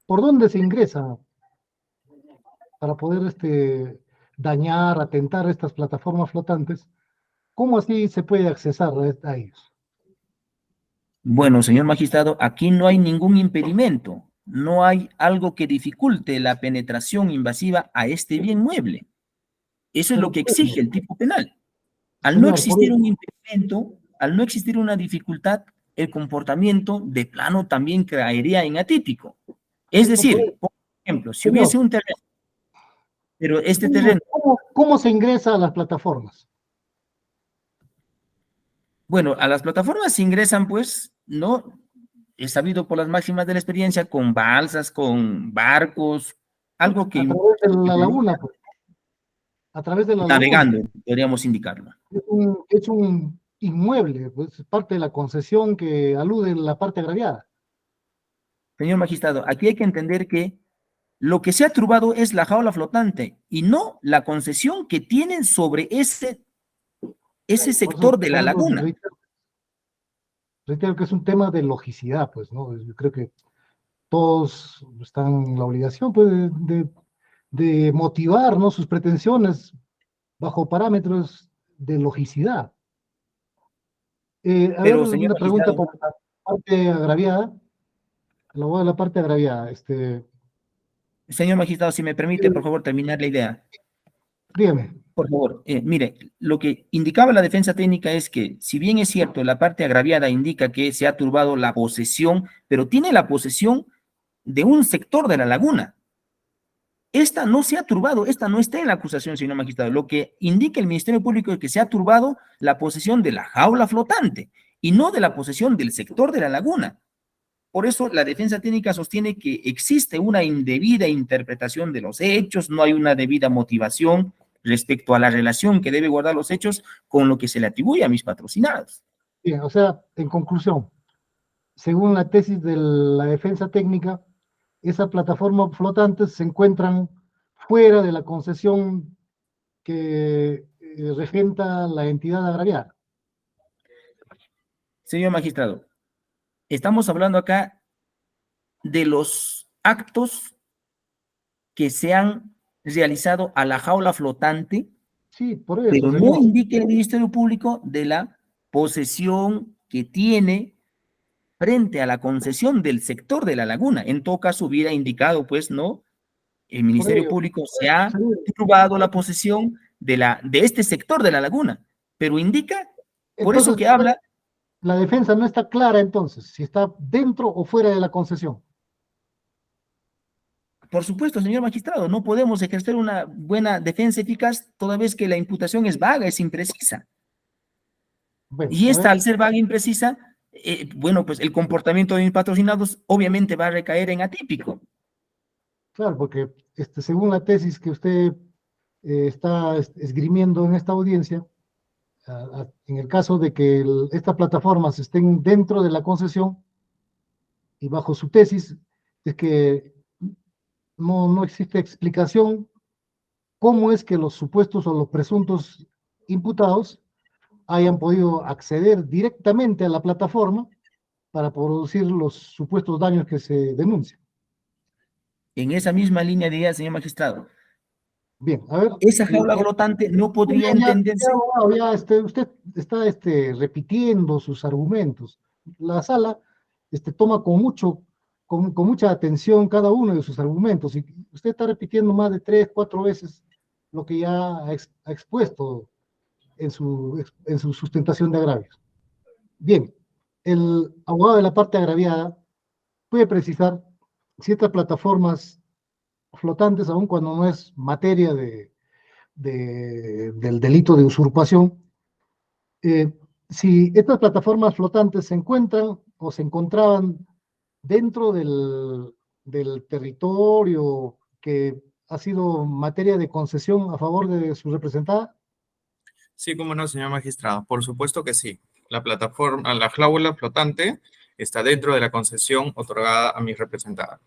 ¿Por dónde se ingresa para poder dañar, atentar a estas plataformas flotantes? ¿Cómo así se puede accesar a ellos? Bueno, señor magistrado, aquí no hay ningún impedimento, no hay algo que dificulte la penetración invasiva a este bien mueble. Eso es lo que exige el tipo penal. Al no Señor, existir un impedimento, al no existir una dificultad, el comportamiento de plano también caería en atípico. Es decir, por ejemplo, si señor, hubiese un terreno, pero este terreno, ¿cómo se ingresa a las plataformas? bueno, a las plataformas se ingresan, pues, ¿no? Es sabido por las máximas de la experiencia, con balsas, con barcos, algo A que través de la laguna, pues. A través de la laguna. navegando, podríamos indicarlo. Es un inmueble, pues, parte de la concesión que alude a la parte agraviada. Señor magistrado, aquí hay que entender que lo que se ha trubado es la jaula flotante y no la concesión que tienen sobre ese sector de la laguna. Reitero que es un tema de logicidad, pues, ¿no? Yo creo que todos están en la obligación, pues, de motivar, ¿no?, sus pretensiones bajo parámetros de logicidad. A ver, Pero, señor una pregunta magistrado, por la parte agraviada. La voy a la parte agraviada. señor magistrado, si me permite, por favor, terminar la idea. Dígame. Por favor, mire, lo que indicaba la defensa técnica es que, si bien es cierto, la parte agraviada indica que se ha turbado la posesión, pero tiene la posesión de un sector de la laguna. Esta no se ha turbado, esta no está en la acusación, señor magistrado. Lo que indica el Ministerio Público es que se ha turbado la posesión de la jaula flotante y no de la posesión del sector de la laguna. Por eso la defensa técnica sostiene que existe una indebida interpretación de los hechos, no hay una debida motivación respecto a la relación que debe guardar los hechos con lo que se le atribuye a mis patrocinados. Bien, o sea, en conclusión, según la tesis de la defensa técnica, esas plataformas flotantes se encuentran fuera de la concesión que regenta la entidad agraviada. Señor magistrado, estamos hablando acá de los actos que se han realizado a la jaula flotante, sí, por eso, pero señor. no indica el Ministerio Público de la posesión que tiene frente a la concesión del sector de la laguna. En todo caso, hubiera indicado, pues, ¿no? El Ministerio Público se ha turbado la posesión de este sector de la laguna, pero indica, por eso que habla. La defensa no está clara entonces, si está dentro o fuera de la concesión. Por supuesto, señor magistrado, no podemos ejercer una buena defensa eficaz toda vez que la imputación es vaga, es imprecisa. Bueno, y esta, al ser vaga e imprecisa, bueno, pues el comportamiento de mis patrocinados obviamente va a recaer en atípico. Claro, porque según la tesis que usted está esgrimiendo en esta audiencia, en el caso de que estas plataformas estén dentro de la concesión y bajo su tesis, es que no existe explicación cómo es que los supuestos o los presuntos imputados hayan podido acceder directamente a la plataforma para producir los supuestos daños que se denuncian. En esa misma línea de idea, señor magistrado, Bien, a ver. Esa jaula flotante no podría entenderse. Abogado, usted está repitiendo sus argumentos. La sala toma con mucha atención cada uno de sus argumentos, y usted está repitiendo más de 3, 4 veces lo que ya ha expuesto en su sustentación de agravios. Bien, el abogado de la parte agraviada puede precisar ciertas plataformas flotantes, aun cuando no es materia del delito de usurpación. Si estas plataformas flotantes se encuentran o se encontraban dentro del territorio que ha sido materia de concesión a favor de su representada. Sí, cómo no, señor magistrado. Por supuesto que sí. La plataforma, la jaula flotante está dentro de la concesión otorgada a mi representada.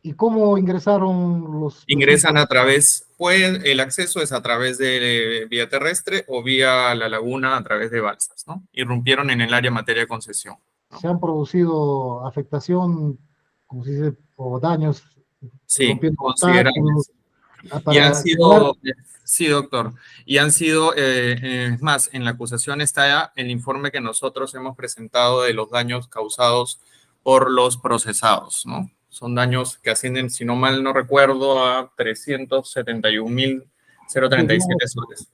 ¿Y cómo ingresaron los... Ingresan a través, pues el acceso es a través de vía terrestre o vía la laguna a través de balsas, ¿no? Irrumpieron en el área materia de concesión, ¿no? ¿Se han producido afectación, como se dice, o daños? Sí, considerables. Y han sido, sí, doctor, y han sido, es más, en la acusación está el informe que nosotros hemos presentado de los daños causados por los procesados, ¿no? Son daños que ascienden, si no mal no recuerdo, a 371.037 soles.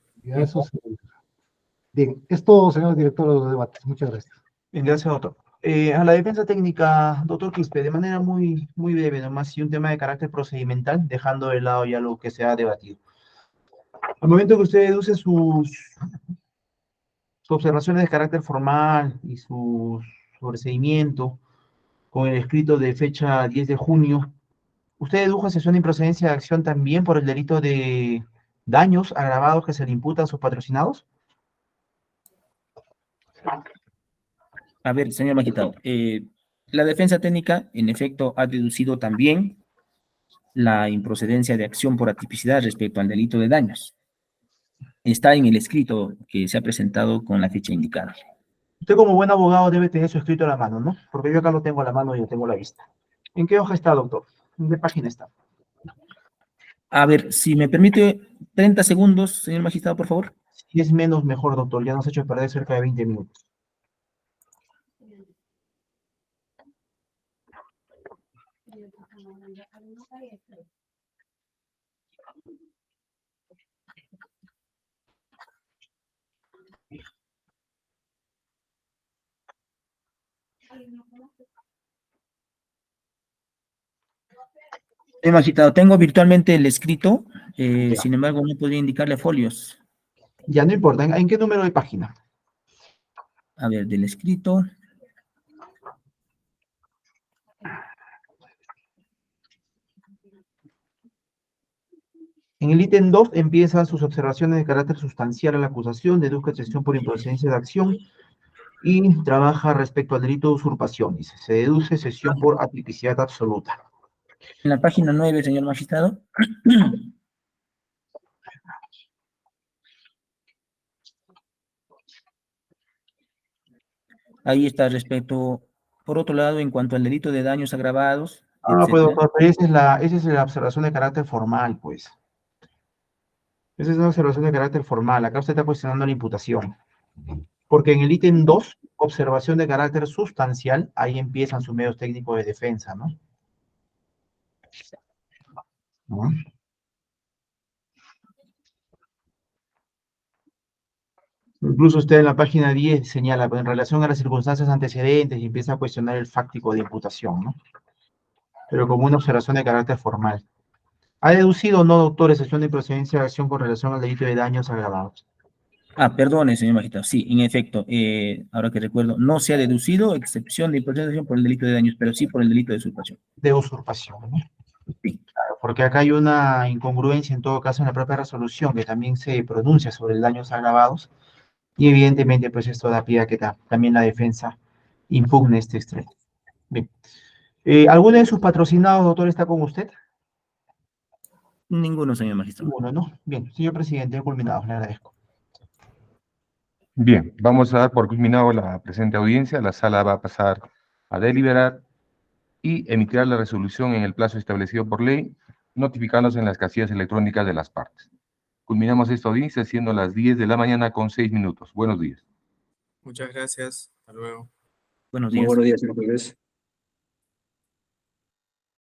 Bien, esto, señor director de los debates. Muchas gracias. Bien, gracias, doctor. A la defensa técnica, doctor Quispe, de manera muy breve, nomás, y un tema de carácter procedimental, dejando de lado ya lo que se ha debatido. Al momento que usted deduce sus observaciones de carácter formal y su sobreseimiento con el escrito de fecha 10 de junio, ¿usted dedujo sesión de improcedencia de acción también por el delito de daños agravados que se le imputan a sus patrocinados? A ver, señor magistrado, la defensa técnica, en efecto, ha deducido también la improcedencia de acción por atipicidad respecto al delito de daños. Está en el escrito que se ha presentado con la fecha indicada. Usted como buen abogado debe tener su escrito a la mano, ¿no? Porque yo acá lo tengo a la mano y lo tengo a la vista. ¿En qué hoja está, doctor? ¿En qué página está? A ver, si me permite 30 segundos, señor magistrado, por favor. Si es menos, mejor, doctor. Ya nos ha hecho perder cerca de 20 minutos. Señor magistrado, tengo virtualmente el escrito, sin embargo, no podría indicarle folios. Ya no importa. ¿En qué número de página? A ver, del escrito. En el ítem 2 empiezan sus observaciones de carácter sustancial a la acusación, deduzca excepción por improcedencia de acción y trabaja respecto al delito de usurpación. Dice, se deduce excepción por atipicidad absoluta. En la página 9, señor magistrado. Ahí está respecto, por otro lado, en cuanto al delito de daños agravados. Ah, pues doctor, pero esa es la observación de carácter formal, pues. Esa es una observación de carácter formal. Acá usted está cuestionando la imputación. Porque en el ítem 2, observación de carácter sustancial, ahí empiezan sus medios técnicos de defensa, ¿no? ¿No? Incluso usted en la página 10 señala, pues, en relación a las circunstancias antecedentes y empieza a cuestionar el fáctico de imputación, ¿no? Pero como una observación de carácter formal. ¿Ha deducido o no, doctor, excepción de procedencia de acción con relación al delito de daños agravados? Ah, perdone, señor magistrado. Sí, en efecto, ahora que recuerdo, no se ha deducido excepción de improcedencia por el delito de daños, pero sí por el delito de usurpación. De usurpación, ¿no? Sí. Claro, porque acá hay una incongruencia en todo caso en la propia resolución que también se pronuncia sobre el daños agravados y evidentemente pues esto da pie a que también la defensa impugne este extremo. Bien. ¿Alguno de sus patrocinados, doctor, está con usted? Ninguno, señor magistrado. Ninguno, ¿no? Bien, señor presidente, he culminado, le agradezco. Bien, vamos a dar por culminado la presente audiencia. La sala va a pasar a deliberar y emitirá la resolución en el plazo establecido por ley, notificándose en las casillas electrónicas de las partes. Culminamos esta audiencia siendo las 10 de la mañana con 6 minutos. Buenos días. Muchas gracias. Hasta luego. Buenos Muy días. buenos días, señor juez.